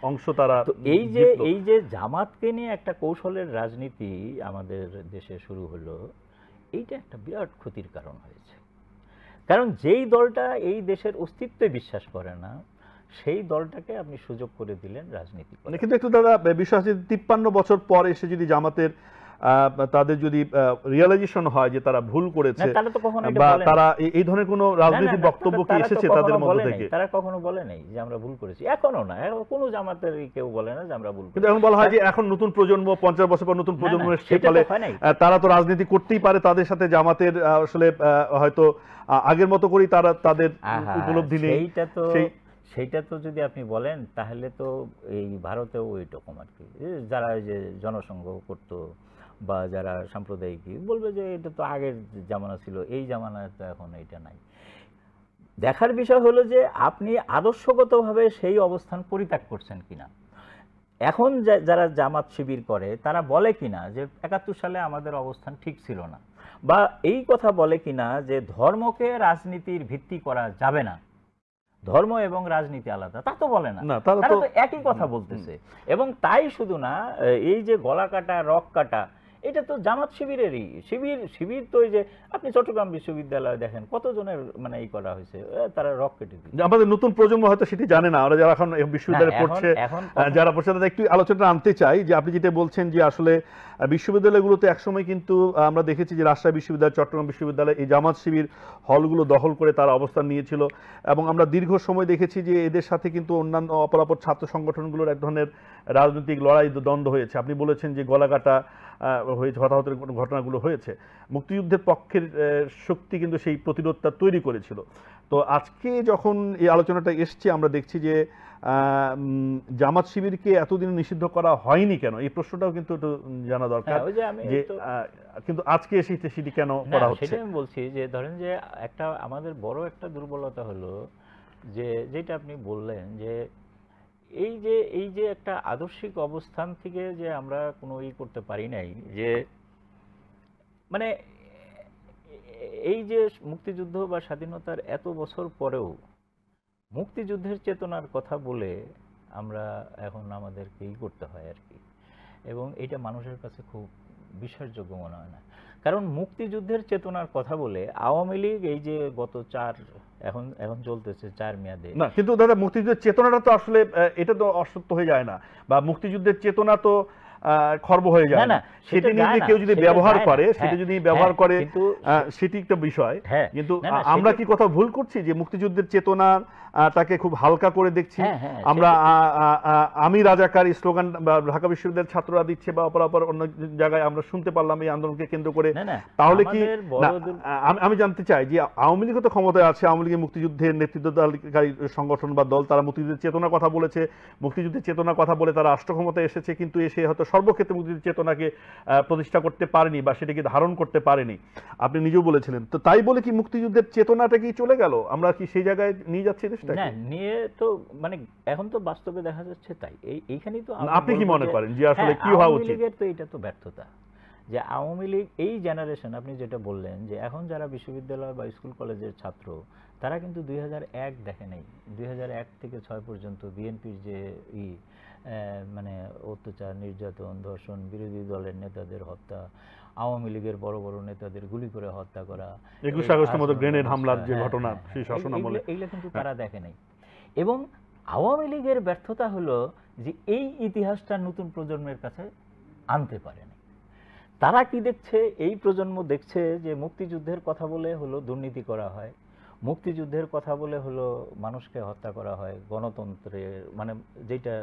[SPEAKER 1] অংশ তারা।
[SPEAKER 2] এই যে জামাতকে নিয়ে একটা কৌশলের রাজনীতি আমাদের দেশে শুরু হলো, এইটা একটা বিরাট ক্ষতির কারণ হয়েছে। কারণ যেই দলটা এই দেশের অস্তিত্বে বিশ্বাস করে না, সেই দলটাকে আপনি সুযোগ করে দিলেন রাজনীতি করে।
[SPEAKER 1] কিন্তু একটু দাদা বিশ্বাস, 53 বছর পর এসে যদি জামাতের তাদের যদি রিয়েলাইজেশন হয় যে তারা ভুল করেছে, বা তারা এই ধরনের কোনো রাজনৈতিক বক্তব্য কি এসেছে তাদের মধ্যে থেকে?
[SPEAKER 2] তারা কখনো বলে নাই যে আমরা ভুল করেছি, এখনো না, কোনো জামাতের কেউ বলে না যে আমরা ভুল করেছি।
[SPEAKER 1] কিন্তু এখন বলা হয় যে এখন নতুন প্রজন্ম, 50 বছর পর নতুন প্রজন্ম এসে ফলে তারা তো রাজনীতি করতেই পারে, তাদের সাথে জামাতের আসলে হয়তো আগের মতো করেই তারা তাদের উপলব্ধি নেই।
[SPEAKER 2] সেইটা তো যদি আপনি বলেন তাহলে তো এই ভারতেও ওই রকম আর কি, যারা ওই যে জনসংঘ করতো বা যারা সাম্প্রদায়িক বলবে যে এটা তো আগের জামানা ছিল, এই জামানা তো এখন এটা নাই। দেখার বিষয় হলো যে আপনি আদর্শগতভাবে সেই অবস্থান পরিত্যাগ করছেন কিনা। এখন যারা জামাত শিবির করে তারা বলে কিনা যে 71 সালে আমাদের অবস্থান ঠিক ছিল না, বা এই কথা বলে কিনা যে ধর্মকে রাজনীতির ভিত্তি করা যাবে না, ধর্ম এবং রাজনীতি আলাদা, তা তো বলে না, তারা তো একই কথা বলতেছে। এবং তাই শুধু না, এই যে গলা কাটা, রক কাটা, এটা তো জামাত শিবিরেরই শিবির তো ওই যে আপনি চট্টগ্রাম বিশ্ববিদ্যালয়ে দেখেন কতজনের মানে এই করা হয়েছে, তারা রক কেটে দিচ্ছে।
[SPEAKER 1] আমাদের নতুন প্রজন্ম হয়তো সেটি জানে না, ওরা যারা এখন বিশ্ববিদ্যালয়ে পড়ছে, যারা পড়ছে তাদের একটু আলোচনা আনতে চাই যে আপনি যেটা বলছেন যে আসলে বিশ্ববিদ্যালয়গুলোতে একসময় কিন্তু আমরা দেখেছি যে রাজশাহী বিশ্ববিদ্যালয়, চট্টগ্রাম বিশ্ববিদ্যালয় এই জামাত শিবির হলগুলো দখল করে তারা অবস্থান নিয়েছিল, এবং আমরা দীর্ঘ সময় দেখেছি যে এদের সাথে কিন্তু অন্যান্য অপরাপর ছাত্র সংগঠনগুলোর এক ধরনের রাজনৈতিক লড়াই দ্বন্দ্ব হয়েছে। আপনি বলেছেন যে গলাকাটা হয়েছে, হতাহতের ঘটনাগুলো হয়েছে। মুক্তিযুদ্ধের পক্ষের শক্তি কিন্তু সেই প্রতিরোধটা তৈরি করেছিল। তো আজকে যখন এই আলোচনাটা এসছে আমরা দেখছি যে জামাত শিবিরকে এতদিন নিষিদ্ধ করা হয়নি কেন, এই প্রশ্নটাও কিন্তু একটু জানা দরকার যে কিন্তু আজকে এসে সেটি কেন করা হচ্ছে।
[SPEAKER 2] সেটা আমি বলছি যে ধরেন যে একটা আমাদের বড় একটা দুর্বলতা হলো যে যেটা আপনি বললেন যে এই যে একটা আদর্শিক অবস্থান থেকে যে আমরা কোনো করতে পারি নাই, যে মানে এই যে মুক্তিযুদ্ধ বা স্বাধীনতার এত বছর পরেও মুক্তিযুদ্ধের চেতনার কথা বলে আমরা এখন আমাদেরকে করতে হয় আর কি, এবং এটা মানুষের কাছে খুব বিশ্বাসযোগ্য মনে হয় না। কারণ মুক্তিযুদ্ধের চেতনার কথা বলে আওয়ামী লীগ এই যে গত এখন চলতেছে 4 মেয়াদে
[SPEAKER 1] না, কিন্তু দাদা মুক্তিযুদ্ধের চেতনাটা তো আসলে এটা তো অসত্য হয়ে যায় না, বা মুক্তিযুদ্ধের চেতনা তো খর্ব হয়ে যায় না, সেটা নিয়ে কেউ যদি ব্যবহার করে, সেটা যদি ব্যবহার করে সেটি একটা বিষয়। কিন্তু আমরা কি কথা ভুল করছি যে মুক্তিযুদ্ধের চেতনা তাকে খুব হালকা করে দেখছি আমরা? আমি রাজাকার স্লোগান ঢাকা বিশ্ববিদ্যালয়ের ছাত্ররা দিচ্ছে বা অপরাপর অন্য জায়গায় আমরা শুনতে পারলাম এই আন্দোলনকে কেন্দ্র করে। তাহলে কি আমি জানতে চাই যে আওয়ামী লীগ তো ক্ষমতায় আছে, আওয়ামী লীগের মুক্তিযুদ্ধের নেতৃত্বদানকারী সংগঠন বা দল, তারা মুক্তিযুদ্ধের চেতনার কথা বলেছে, মুক্তিযুদ্ধের চেতনার কথা বলে তারা রাষ্ট্র ক্ষমতায় এসেছে, কিন্তু এসে হয়তো সর্বক্ষেত্রে মুক্তিযুদ্ধের চেতনাকে প্রতিষ্ঠা করতে পারেনি বা সেটাকে ধারণ করতে পারেনি, আপনি নিজেও বলেছিলেন। তো তাই বলে কি মুক্তিযুদ্ধের চেতনাটা কি চলে গেল? আমরা কি সেই জায়গায় নিয়ে যাচ্ছি দেশটা?
[SPEAKER 2] না, নিয়ে তো মানে এখন তো বাস্তবে দেখা যাচ্ছে তাই। এইখানেই তো
[SPEAKER 1] আপনি কি মনে করেন যে আসলে কি হওয়া উচিত?
[SPEAKER 2] তো এটা তো ব্যর্থতা যে আওয়ামী লীগ এই জেনারেশন, আপনি যেটা বললেন যে এখন যারা বিশ্ববিদ্যালয় বা স্কুল কলেজের ছাত্র, তারা কিন্তু 2001 দেখে নাই। 2001 থেকে 6 পর্যন্ত বিএনপির যে মানে অত্যাচার, নির্যাতন, ধর্ষণ, বিরোধী দলের নেতাদের হত্যা, আওয়ামী লীগের বড় বড় নেতাদের গুলি করে হত্যা করা,
[SPEAKER 1] 21 আগস্টের মতো গ্রেনেড হামলার যে ঘটনা, সেই শাসনামলে
[SPEAKER 2] এগুলো কিন্তু তারা দেখে নাই। এবং আওয়ামী লীগের ব্যর্থতা হলো যে এই ইতিহাসটা নতুন প্রজন্মের কাছে আনতে পারে না। তারা কি দেখছে? এই প্রজন্ম দেখছে যে মুক্তিযুদ্ধের কথা বলে হলো দুর্নীতি করা হয়, মুক্তিযুদ্ধের কথা বলে হলো মানুষকে হত্যা করা হয়, গণতন্ত্রের মানে যেটা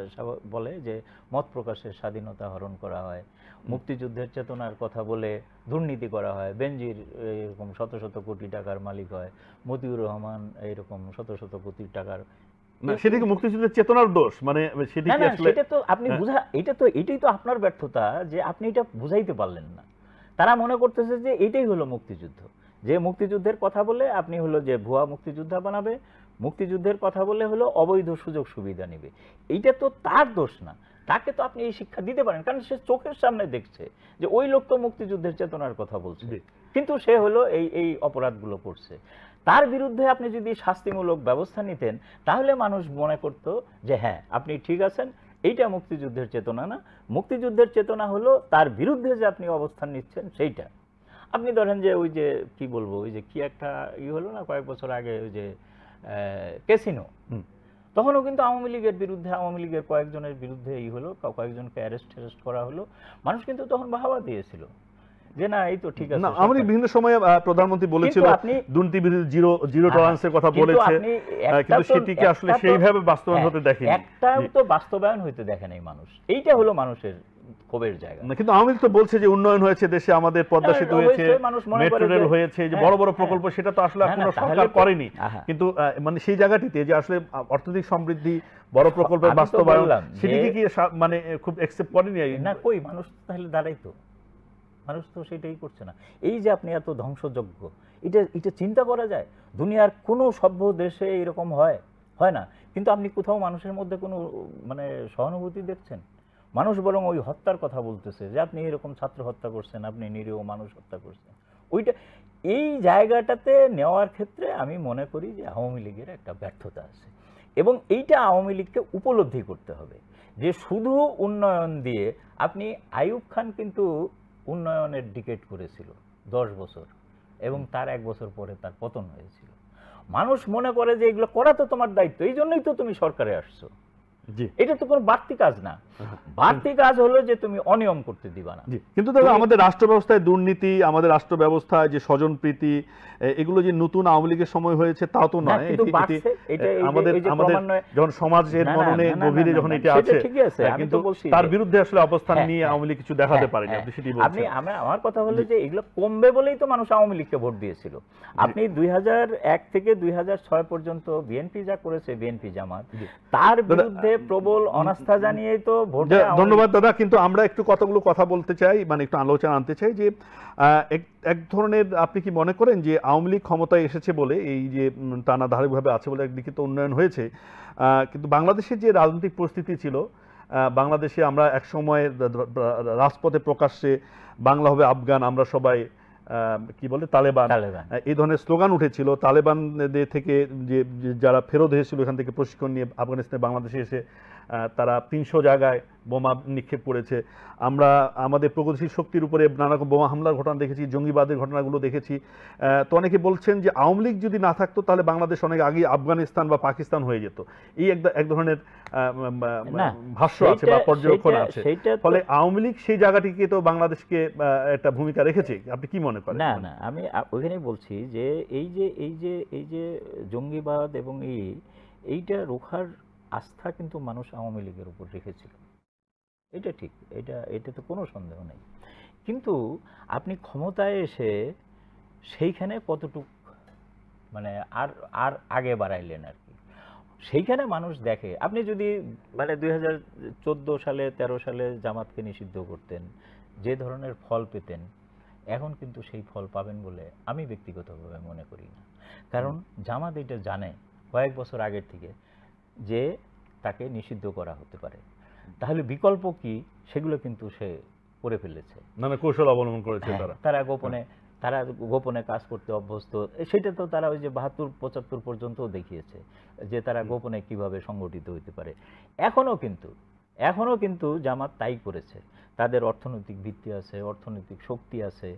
[SPEAKER 2] বলে যে মত প্রকাশের স্বাধীনতা হরণ করা হয়, মুক্তিযুদ্ধের চেতনার কথা বলে দুর্নীতি করা হয়, বেনজির এরকম শত শত কোটি টাকার মালিক হয়, মতিউর রহমান এরকম শত শত কোটি টাকার।
[SPEAKER 1] সেটা কি মুক্তিযুদ্ধের চেতনার দোষ? মানে
[SPEAKER 2] সেটা তো আপনি এটাই তো আপনার ব্যর্থতা যে আপনি এটা বুঝাইতে পারলেন না। তারা মনে করতেছে যে এটাই হলো মুক্তিযুদ্ধ, যে মুক্তিযুদ্ধের কথা বলে আপনি হলো যে ভুয়া মুক্তিযোদ্ধা বানাবে, মুক্তিযুদ্ধের কথা বলে হলো অবৈধ সুযোগ সুবিধা নেবে। এইটা তো তার দোষ না, তাকে তো আপনি এই শিক্ষা দিতে পারেন, কারণ সে চোখের সামনে দেখছে যে ওই লোক তো মুক্তিযুদ্ধের চেতনার কথা বলছে, কিন্তু সে হলো এই অপরাধগুলো করছে। তার বিরুদ্ধে আপনি যদি শাস্তিমূলক ব্যবস্থা নিতেন, তাহলে মানুষ মনে করত যে হ্যাঁ আপনি ঠিক আছেন, এইটা মুক্তিযুদ্ধের চেতনা না, মুক্তিযুদ্ধের চেতনা হলো তার বিরুদ্ধে যে আপনি অবস্থান নিচ্ছেন সেইটা। আপনি ধরেন যে ওই যে কি বলবো, ওই যে কি একটা হলো না কয়েক বছর আগে, ওই যে ক্যাসিনো, তখনও কিন্তু আওয়ামী লীগের বিরুদ্ধে, আওয়ামী লীগের কয়েকজনের বিরুদ্ধে হলো, কয়েকজনকে অ্যারেস্ট করা হলো, মানুষ কিন্তু তখন বাহবা দিয়েছিল যে না এই তো ঠিক আছে।
[SPEAKER 1] না, আমাদের বিভিন্ন সময়ে প্রধানমন্ত্রী বলেছিল দুর্নীতি বিরোধী জিরো টলারেন্সের কথা বলেছে, কিন্তু সেটিকে আসলে সেইভাবে বাস্তবায়ন হতে দেখেনি।
[SPEAKER 2] একটাও তো বাস্তবায়ন হইতে দেখে নাই মানুষ, এইটা হলো মানুষের ক্ষোভের জায়গা।
[SPEAKER 1] কিন্তু আওয়ামী লীগ তো বলছে যে উন্নয়ন হয়েছে দেশে, আমাদের পদ্মা সেতু হয়েছে, মেট্রো রেল হয়েছে, যে বড় বড় প্রকল্প, সেটা তো আসলে কোনো সরকার করেনি। কিন্তু মানে সেই জায়গাটিতে যে আসলে অর্থনৈতিক সমৃদ্ধি, বড় প্রকল্পের বাস্তবায়ন, সেটিকে কি মানে খুব অ্যাকসেপ্ট করেনি
[SPEAKER 2] না? কই মানুষ তাহলে দাঁড়াইতো, মানুষ তো সেটাই করছে না। এই যে আপনি এত ধ্বংসযজ্ঞ, এটা চিন্তা করা যায়? দুনিয়ার কোনো সভ্য দেশে এরকম হয় না। কিন্তু আপনি কোথাও মানুষের মধ্যে কোনো মানে সহানুভূতি দেখছেন? মানুষ বরং ওই হত্যার কথা বলতেছে যে আপনি এরকম ছাত্র হত্যা করছেন, আপনি নিরীহ মানুষ হত্যা করছেন। ওইটা এই জায়গাটাতে নেওয়ার ক্ষেত্রে আমি মনে করি যে আওয়ামী লীগের একটা ব্যর্থতা আছে, এবং এইটা আওয়ামী লীগকে উপলব্ধি করতে হবে যে শুধু উন্নয়ন দিয়ে আপনি, আইয়ুব খান কিন্তু উন্নয়নের ডিকেট করেছিল 10 বছর, এবং তার 1 বছর পরে তার পতন হয়েছিল। মানুষ মনে করে যে এগুলো করা তো তোমার দায়িত্ব, এই জন্যই তো তুমি সরকারে আসছো।
[SPEAKER 1] জি,
[SPEAKER 2] এটা তো কোনো বাড়তি কাজ না। বাড়তি কাজ হলো যে তুমি অনিয়ম করতে দিবা না।
[SPEAKER 1] জি, কিন্তু দাদা আমাদের রাষ্ট্র ব্যবস্থায় দুর্নীতি, আমাদের রাষ্ট্র ব্যবস্থায় যে স্বজনপ্রীতি, এগুলো যে নতুন আওয়ামী লীগের সময় হয়েছে তাও তো নয়। আমাদের যখন সমাজের মননে গভীরে যখন এটা আছে, কিন্তু তার বিরুদ্ধে আসলে অবস্থান নিয়ে আওয়ামী লীগ কিছু দেখাতে পারেনি, আপনি সেটি বলছেন।
[SPEAKER 2] আমার কথা হলো যে এগুলো কমবে বলেই তো মানুষ আওয়ামী লীগকে ভোট দিয়েছিল। আপনি 2001 থেকে 2006 পর্যন্ত বিএনপি যা করেছে, বিএনপি জামাত, তার বিরুদ্ধে প্রবল অনাস্থা জানিয়েই তো ভোট।
[SPEAKER 1] ধন্যবাদ দাদা, কিন্তু আমরা একটু কতগুলো কথা বলতে চাই, মানে একটু আলোচনা আনতে চাই যে এক ধরনের, আপনি কি মনে করেন যে আওয়ামী লীগ ক্ষমতায় এসেছে বলে এই যে টানা ধারাবাহিকভাবে আছে বলে একদিকে তো উন্নয়ন হয়েছে, কিন্তু বাংলাদেশের যে রাজনৈতিক পরিস্থিতি ছিল, বাংলাদেশে আমরা একসময় রাজপথে প্রকাশ্যে বাংলা হবে আফগান, আমরা সবাই কি বলে তালেবান, এই ধরনের স্লোগান উঠেছিল। তালেবানদের থেকে যে যারা ফেরত হয়েছিল এখান থেকে প্রশিক্ষণ নিয়ে আফগানিস্তানে বাংলাদেশে এসে তারা 300 জায়গায় বোমা নিক্ষেপ করেছে। আমরা আমাদের প্রগতিশীল শক্তির উপরে নানা রকম বোমা হামলার ঘটনা দেখেছি, জঙ্গিবাদের ঘটনাগুলো দেখেছি। তো অনেকে বলছেন যে আওয়ামী লীগ যদি না থাকতো তাহলে বাংলাদেশ অনেক আগে আফগানিস্তান বা পাকিস্তান হয়ে যেত, এই এক ধরনের ভাষ্য আছে বা পর্যবেক্ষণ আছে। ফলে আওয়ামী লীগ সেই জায়গাটিকে তো বাংলাদেশকে একটা ভূমিকা রেখেছে, আপনি কি মনে করেন?
[SPEAKER 2] না না, আমি ওইখানেই বলছি যে এই যে জঙ্গিবাদ এবং এইটা রোখার আস্থা কিন্তু মানুষ আওয়ামী লীগের উপর রেখেছিল, এটা ঠিক, এটা তো কোনো সন্দেহ নেই। কিন্তু আপনি ক্ষমতায় এসে সেইখানে কতটুক মানে আর আগে বাড়াইলেন আর কি, সেইখানে মানুষ দেখে। আপনি যদি মানে 2014 সালে 13 সালে জামাতকে নিষিদ্ধ করতেন, যে ধরনের ফল পেতেন, এখন কিন্তু সেই ফল পাবেন বলে আমি ব্যক্তিগতভাবে মনে করি না। কারণ জামাত এটা জানে কয়েক বছর আগের থেকে যে তাকে নিষিদ্ধ করা হতে পারে, তাহলে বিকল্প কি সেগুলো কিন্তু সে করে ফেলেছে,
[SPEAKER 1] নানা কৌশল অবলম্বন করেছে।
[SPEAKER 2] তারা গোপনে কাজ করতে অভ্যস্ত, সেটা তো তারা ওই যে 72-75 পর্যন্ত দেখিয়েছে যে তারা গোপনে কিভাবে সংগঠিত হইতে পারে। এখনো কিন্তু জামাত তাই করেছে, তাদের অর্থনৈতিক ভিত্তি আছে, অর্থনৈতিক শক্তি আছে।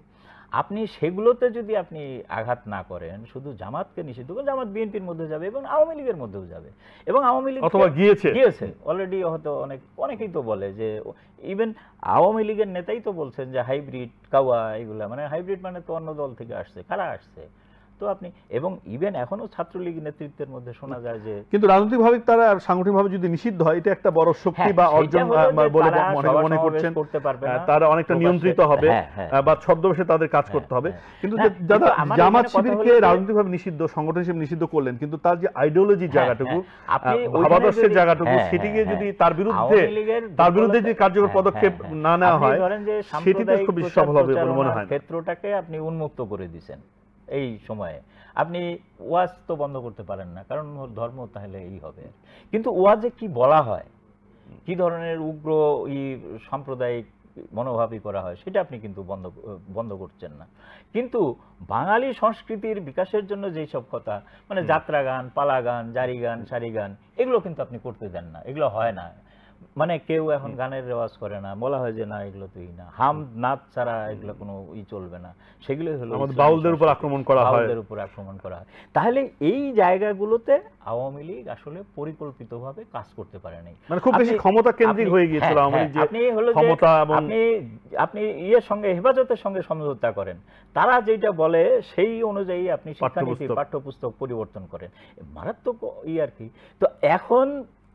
[SPEAKER 2] আপনি সেগুলোতে যদি আপনি আঘাত না করেন, শুধু জামাতকে নিষিদ্ধ করেন, জামাত বিএনপির মধ্যে যাবে এবং আওয়ামী লীগের মধ্যেও যাবে, এবং আওয়ামী লীগ
[SPEAKER 1] অথবা গিয়েছে
[SPEAKER 2] অলরেডি, হয়তো অনেকেই তো বলে যে ইভেন আওয়ামী লীগের নেতাই তো বলছেন যে হাইব্রিড কাওয়া, এগুলা মানে হাইব্রিড মানে তো অন্য দল থেকে আসছে, কারা আসছে। তো আপনি এবং ইভেন এখনো ছাত্রলীগ নেতৃত্বের মধ্যে শোনা যায় যে,
[SPEAKER 1] কিন্তু রাজনৈতিকভাবে তারা সাংগঠনিকভাবে যদি নিষিদ্ধ হয়, এটা একটা বড় শক্তি বা অর্জন বলে মনে করছেন, তারা অনেকটা নিয়ন্ত্রিত হবে বা ছদ্মবেশে তাদের কাজ করতে হবে। কিন্তু দাদা, জামাত শিবিরকে রাজনৈতিকভাবে নিষিদ্ধ, সংগঠন হিসেবে নিষিদ্ধ করলেন, কিন্তু তার যে আইডিওলজি জায়গাটুকু, ভাবাদর্শের জায়গাটুকু, সেটিকে যদি তার বিরুদ্ধে যে কার্যকর পদক্ষেপ না নেওয়া হয়, সেটি তো খুব সফল হবে বলে মনে হয়।
[SPEAKER 2] ক্ষেত্রটাকে আপনি উন্মুক্ত করে দিয়েছেন এই সময়ে। আপনি ওয়াজ তো বন্ধ করতে পারেন না, কারণ ধর্ম তাহলে এই হবে। কিন্তু ওয়াজে কি বলা হয়, কি ধরনের উগ্র সাম্প্রদায়িক মনোভাবই করা হয়, সেটা আপনি কিন্তু বন্ধ করছেন না। কিন্তু বাঙালি সংস্কৃতির বিকাশের জন্য যেই সব কথা, মানে যাত্রা গান, পালা গান, জারি গান, সারি গান, এগুলো কিন্তু আপনি করতে দেন না, এগুলো হয় না। মানে কেউ এখন গানের রেওয়াজ করে না, বলা হয় যে না এগুলো তুই না, হাম নাচ ছাড়া এগুলো কোনো চলবে না, সেগুলোই হলো
[SPEAKER 1] বাউলদের উপর আক্রমণ করা হয়।
[SPEAKER 2] তাহলে এই জায়গাগুলোতে আওয়ামী লীগ আসলে পরিকল্পিতভাবে কাজ করতে পারে নাই,
[SPEAKER 1] মানে খুব বেশি ক্ষমতা কেন্দ্রিক হয়ে গিয়েছিল আওয়ামী লীগ।
[SPEAKER 2] আপনি হলো ক্ষমতা, আপনি সঙ্গে হেফাজতের সঙ্গে সমঝোতা করেন, তারা যেটা বলে সেই অনুযায়ী আপনি শিক্ষানীতি, পাঠ্যপুস্তক পরিবর্তন করেন, মারাত্মক আর কি। তো এখন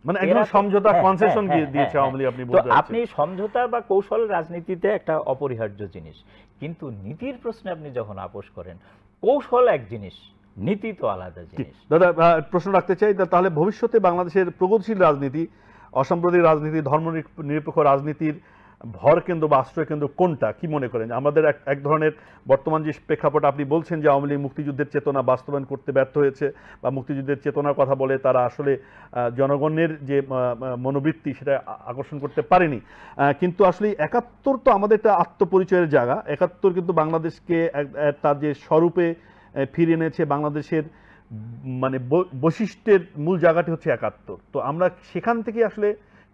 [SPEAKER 1] মানে একদম সমঝোতা, কনসেশন দিয়েছে আওয়ামী লীগ, আপনি বলতে চাচ্ছেন।
[SPEAKER 2] আপনি সমঝোতা বা কৌশল রাজনীতিতে একটা অপরিহার্য জিনিস, কিন্তু নীতির প্রশ্নে আপনি যখন আপোষ করেন, কৌশল এক জিনিস, নীতি তো আলাদা জিনিস।
[SPEAKER 1] দাদা, প্রশ্ন রাখতে চাই, তাহলে ভবিষ্যতে বাংলাদেশের প্রগতিশীল রাজনীতি, অসাম্প্রদায়িক রাজনীতি, ধর্মনিরপেক্ষ রাজনীতির ভর কেন্দ্র বা আশ্রয় কেন্দ্র কোনটা, কি মনে করেন? আমাদের এক ধরনের বর্তমান যে প্রেক্ষাপট, আপনি বলছেন যে আওয়ামী লীগ মুক্তিযুদ্ধের চেতনা বাস্তবায়ন করতে ব্যর্থ হয়েছে, বা মুক্তিযুদ্ধের চেতনার কথা বলে তারা আসলে জনগণের যে মনোবৃত্তি সেটা আকর্ষণ করতে পারেনি। কিন্তু আসলে 71 তো আমাদের একটা আত্মপরিচয়ের জায়গা। 71 কিন্তু বাংলাদেশকে তার যে স্বরূপে ফিরিয়ে এনেছে, বাংলাদেশের মানে বৈশিষ্ট্যের মূল জায়গাটি হচ্ছে 71। তো আমরা সেখান থেকে আসলে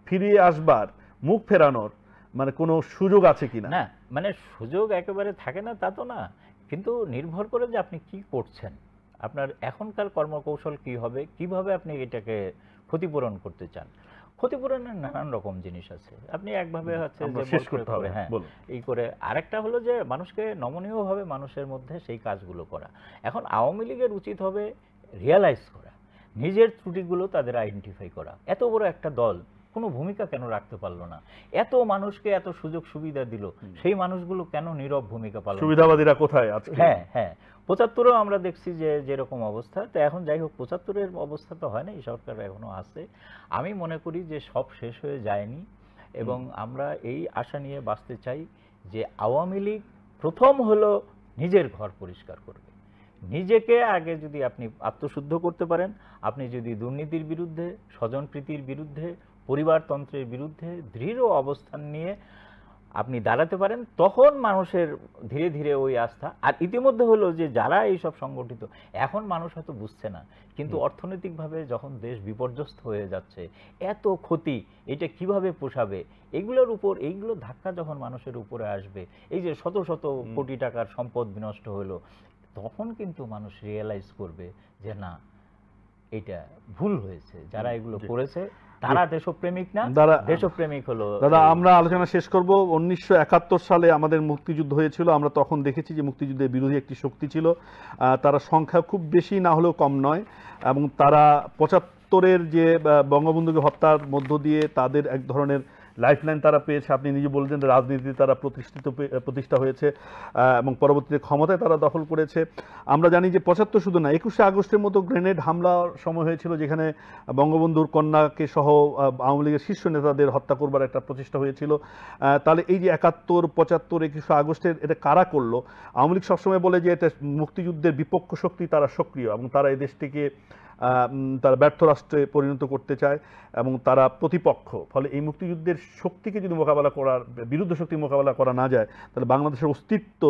[SPEAKER 1] ফিরিয়ে আসবার, মুখ ফেরানোর মানে কোনো সুযোগ আছে কিনা?
[SPEAKER 2] না, মানে সুযোগ একেবারে থাকে না তা তো না, কিন্তু নির্ভর করে যে আপনি কি করছেন, আপনার এখনকার কর্মকৌশল কি হবে, কিভাবে আপনি এটাকে ক্ষতিপূরণ করতে চান। ক্ষতিপূরণের নানান রকম জিনিস আছে, আপনি একভাবে হচ্ছে
[SPEAKER 1] আমরা
[SPEAKER 2] যে
[SPEAKER 1] শেষ
[SPEAKER 2] বল করে
[SPEAKER 1] করতে হবে,
[SPEAKER 2] করে, হ্যাঁ
[SPEAKER 1] বলুন।
[SPEAKER 2] এই করে। আরেকটা হলো যে মানুষকে নমনীয়ভাবে মানুষের মধ্যে সেই কাজগুলো করা। এখন আওয়ামী লীগের উচিত হবে রিয়ালাইজ করা, নিজের ত্রুটিগুলো তাদের আইডেন্টিফাই করা। এত বড় একটা দল কোনো ভূমিকা কেন রাখতে পারলো না? এত মানুষকে এত সুযোগ সুবিধা দিল, সেই মানুষগুলো কেন নীরব ভূমিকা পালন?
[SPEAKER 1] সুবিধাবাদীরা কোথায় আজকে?
[SPEAKER 2] হ্যাঁ হ্যাঁ, 75-এও আমরা দেখছি যে যেরকম অবস্থা। তো এখন যাই হোক, 75-এর অবস্থা তো হয় না, এই সরকার এখনো আছে। আমি মনে করি যে সব শেষ হয়ে যায়নি, এবং আমরা এই আশা নিয়ে বাঁচতে চাই যে আওয়ামী লীগ প্রথম হলো নিজের ঘর পরিষ্কার করবে। নিজেকে আগে যদি আপনি আত্মশুদ্ধ করতে পারেন, আপনি যদি দুর্নীতির বিরুদ্ধে, স্বজনপ্রীতির বিরুদ্ধে, পরিবারতন্ত্রের বিরুদ্ধে দৃঢ় অবস্থান নিয়ে আপনি দাঁড়াতে পারেন, তখন মানুষের ধীরে ধীরে ওই আস্থা। আর ইতিমধ্যে হলো যে যারা এইসব সংগঠিত, এখন মানুষ হয়তো বুঝছে না, কিন্তু অর্থনৈতিকভাবে যখন দেশ বিপর্যস্ত হয়ে যাচ্ছে, এত ক্ষতি, এটা কিভাবে পোষাবে, এগুলোর উপর এইগুলো ধাক্কা যখন মানুষের উপরে আসবে, এই যে শত শত কোটি টাকার সম্পদ বিনষ্ট হলো, তখন কিন্তু মানুষ রিয়েলাইজ করবে যে না, এটা ভুল হয়েছে। যারা এগুলো করেছে তারা দেশপ্রেমিক না, দেশপ্রেমিক হলো।
[SPEAKER 1] দাদা, আমরা আলোচনা শেষ করব। 1971 সালে আমাদের মুক্তিযুদ্ধ হয়েছিল। আমরা তখন দেখেছি যে মুক্তিযুদ্ধের বিরোধী একটি শক্তি ছিল, তারা সংখ্যা খুব বেশি না হলেও কম নয়, এবং তারা 75-এর যে বঙ্গবন্ধুকে হত্যার মধ্য দিয়ে তাদের এক ধরনের লাইফলাইন তারা পেয়েছে। আপনি নিজে বলছেন রাজনীতিতে তারা প্রতিষ্ঠা হয়েছে, এবং পরবর্তীতে ক্ষমতায় তারা দখল করেছে। আমরা জানি যে 75 শুধু না, 21শে আগস্টের মতো গ্রেনেড হামলার সময় হয়েছিল, যেখানে বঙ্গবন্ধুর কন্যাকে সহ আওয়ামী লীগের শীর্ষ নেতাদের হত্যা করবার একটা প্রচেষ্টা হয়েছিল। তাহলে এই যে 71, 75, 21শে আগস্টের এটা কারা করলো? আওয়ামী লীগ সবসময় বলে যে এটা মুক্তিযুদ্ধের বিপক্ষ শক্তি, তারা সক্রিয়, এবং তারা এই দেশটিকে তারা ব্যর্থ রাষ্ট্রে পরিণত করতে চায়, এবং তারা প্রতিপক্ষ। ফলে এই মুক্তিযুদ্ধের শক্তিকে যদি মোকাবেলা করার, বিরুদ্ধ শক্তি মোকাবেলা করা না যায়, তাহলে বাংলাদেশের অস্তিত্ব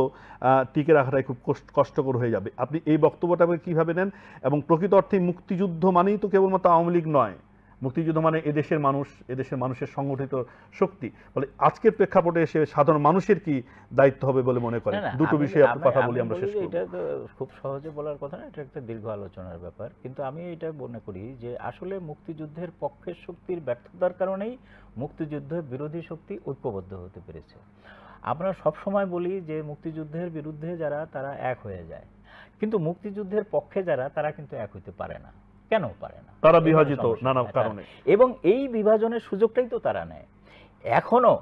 [SPEAKER 1] টিকে রাখাটাই খুব কষ্টকর হয়ে যাবে। আপনি এই বক্তব্যটাকে কীভাবে নেন? এবং প্রকৃত অর্থে মুক্তিযুদ্ধ মানেই তো কেবলমাত্র আওয়ামী লীগ নয়, মুক্তিযুদ্ধ মানে এদেশের মানুষ, এদেশের মানুষের সংগঠিত শক্তি। ফলে আজকের প্রেক্ষাপটে এসে সাধারণ মানুষের কি দায়িত্ব হবে বলে মনে করেন? দুটো বিষয়ে আপনি কথা বলি, আমরা শেষ করব।
[SPEAKER 2] এটা তো খুব সহজে বলার কথা না, এটা একটা দীর্ঘ আলোচনার ব্যাপার। কিন্তু আমি এটা মনে করি যে আসলে মুক্তিযুদ্ধের পক্ষের শক্তির ব্যর্থতার কারণেই মুক্তিযুদ্ধের বিরোধী শক্তি ঐক্যবদ্ধ হতে পেরেছে। আমরা সব সময় বলি যে মুক্তিযুদ্ধের বিরুদ্ধে যারা, তারা এক হয়ে যায়, কিন্তু মুক্তিযুদ্ধের পক্ষে যারা, তারা কিন্তু এক হইতে পারে না। কেন পারে না?
[SPEAKER 1] তারা বিভাজিত নানা কারণে,
[SPEAKER 2] এবং এই বিভাজনের সুযোগটাই তো তারা নেয় এখনো।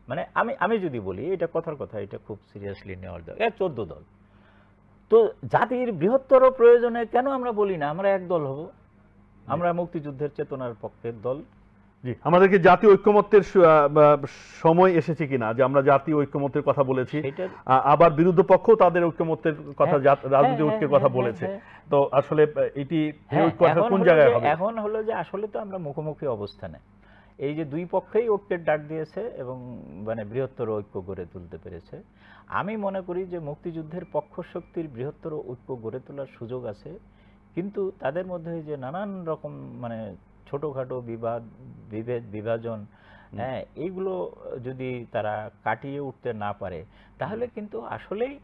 [SPEAKER 2] মানে আমি যদি বলি, এটা কথার কথা, এটা খুব সিরিয়াসলি নেওয়ার দরকার। 14 দল, তো জাতির বৃহত্তর প্রয়োজনে কেন আমরা বলি না আমরা এক দল হব, আমরা মুক্তিযুদ্ধের চেতনার পক্ষের দল?
[SPEAKER 1] জি, আমাদেরকে জাতীয় ঐক্যমত্যের সময় এসেছে কিনা, যে আমরা জাতীয় ঐক্যমত্যের কথা বলেছি, আবার বিরুদ্ধ পক্ষ তাদের ঐক্যমত্যের কথা, রাজনৈতিক ঐক্যের কথা বলেছে। তো আসলে এটি কোন জায়গায় হবে?
[SPEAKER 2] এখন হলো যে আসলে তো আমরা মুখোমুখি অবস্থানে, এই যে দুই পক্ষেই ঐক্যের ডাক দিয়েছে এবং মানে বৃহত্তর ঐক্য গড়ে তুলতে পেরেছে। আমি মনে করি যে মুক্তিযুদ্ধের পক্ষ শক্তির বৃহত্তর ঐক্য গড়ে তোলার সুযোগ আছে, কিন্তু তাদের মধ্যে যে নানান রকম মানে ছোটোখাটো বিভেদ, বিভাজন, হ্যাঁ, এইগুলো যদি তারা কাটিয়ে উঠতে না পারে, তাহলে কিন্তু আসলেই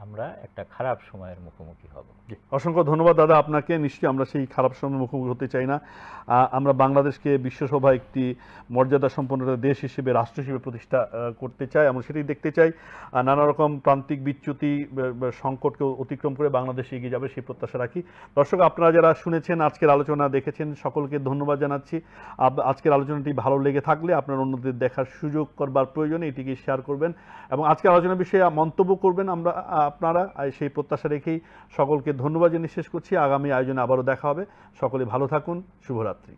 [SPEAKER 2] আমরা একটা খারাপ সময়ের মুখোমুখি হব।
[SPEAKER 1] অসংখ্য ধন্যবাদ দাদা আপনাকে। নিশ্চয়ই আমরা সেই খারাপ সময়ের মুখোমুখি হতে চাই না। আমরা বাংলাদেশকে বিশ্বসভায় একটি মর্যাদা সম্পন্ন দেশ হিসেবে, রাষ্ট্র হিসেবে প্রতিষ্ঠা করতে চাই, আমরা সেটাই দেখতে চাই। নানা রকম প্রান্তিক বিচ্যুতি, সংকটকে অতিক্রম করে বাংলাদেশ এগিয়ে যাবে, সেই প্রত্যাশা রাখি। দর্শক, আপনারা যারা শুনেছেন, আজকের আলোচনা দেখেছেন, সকলকে ধন্যবাদ জানাচ্ছি। আজকের আলোচনাটি ভালো লেগে থাকলে আপনার অন্যদের দেখার সুযোগ করবার প্রয়োজনে এটিকে শেয়ার করবেন, এবং আজকের আলোচনার বিষয়ে মন্তব্য করবেন আপনারা, সেই প্রত্যাশা রেখেই সকলকে ধন্যবাদ জানিয়ে শেষ করছি। আগামী আয়োজনে আবারও দেখা হবে। সকলে ভালো থাকুন। শুভরাত্রি।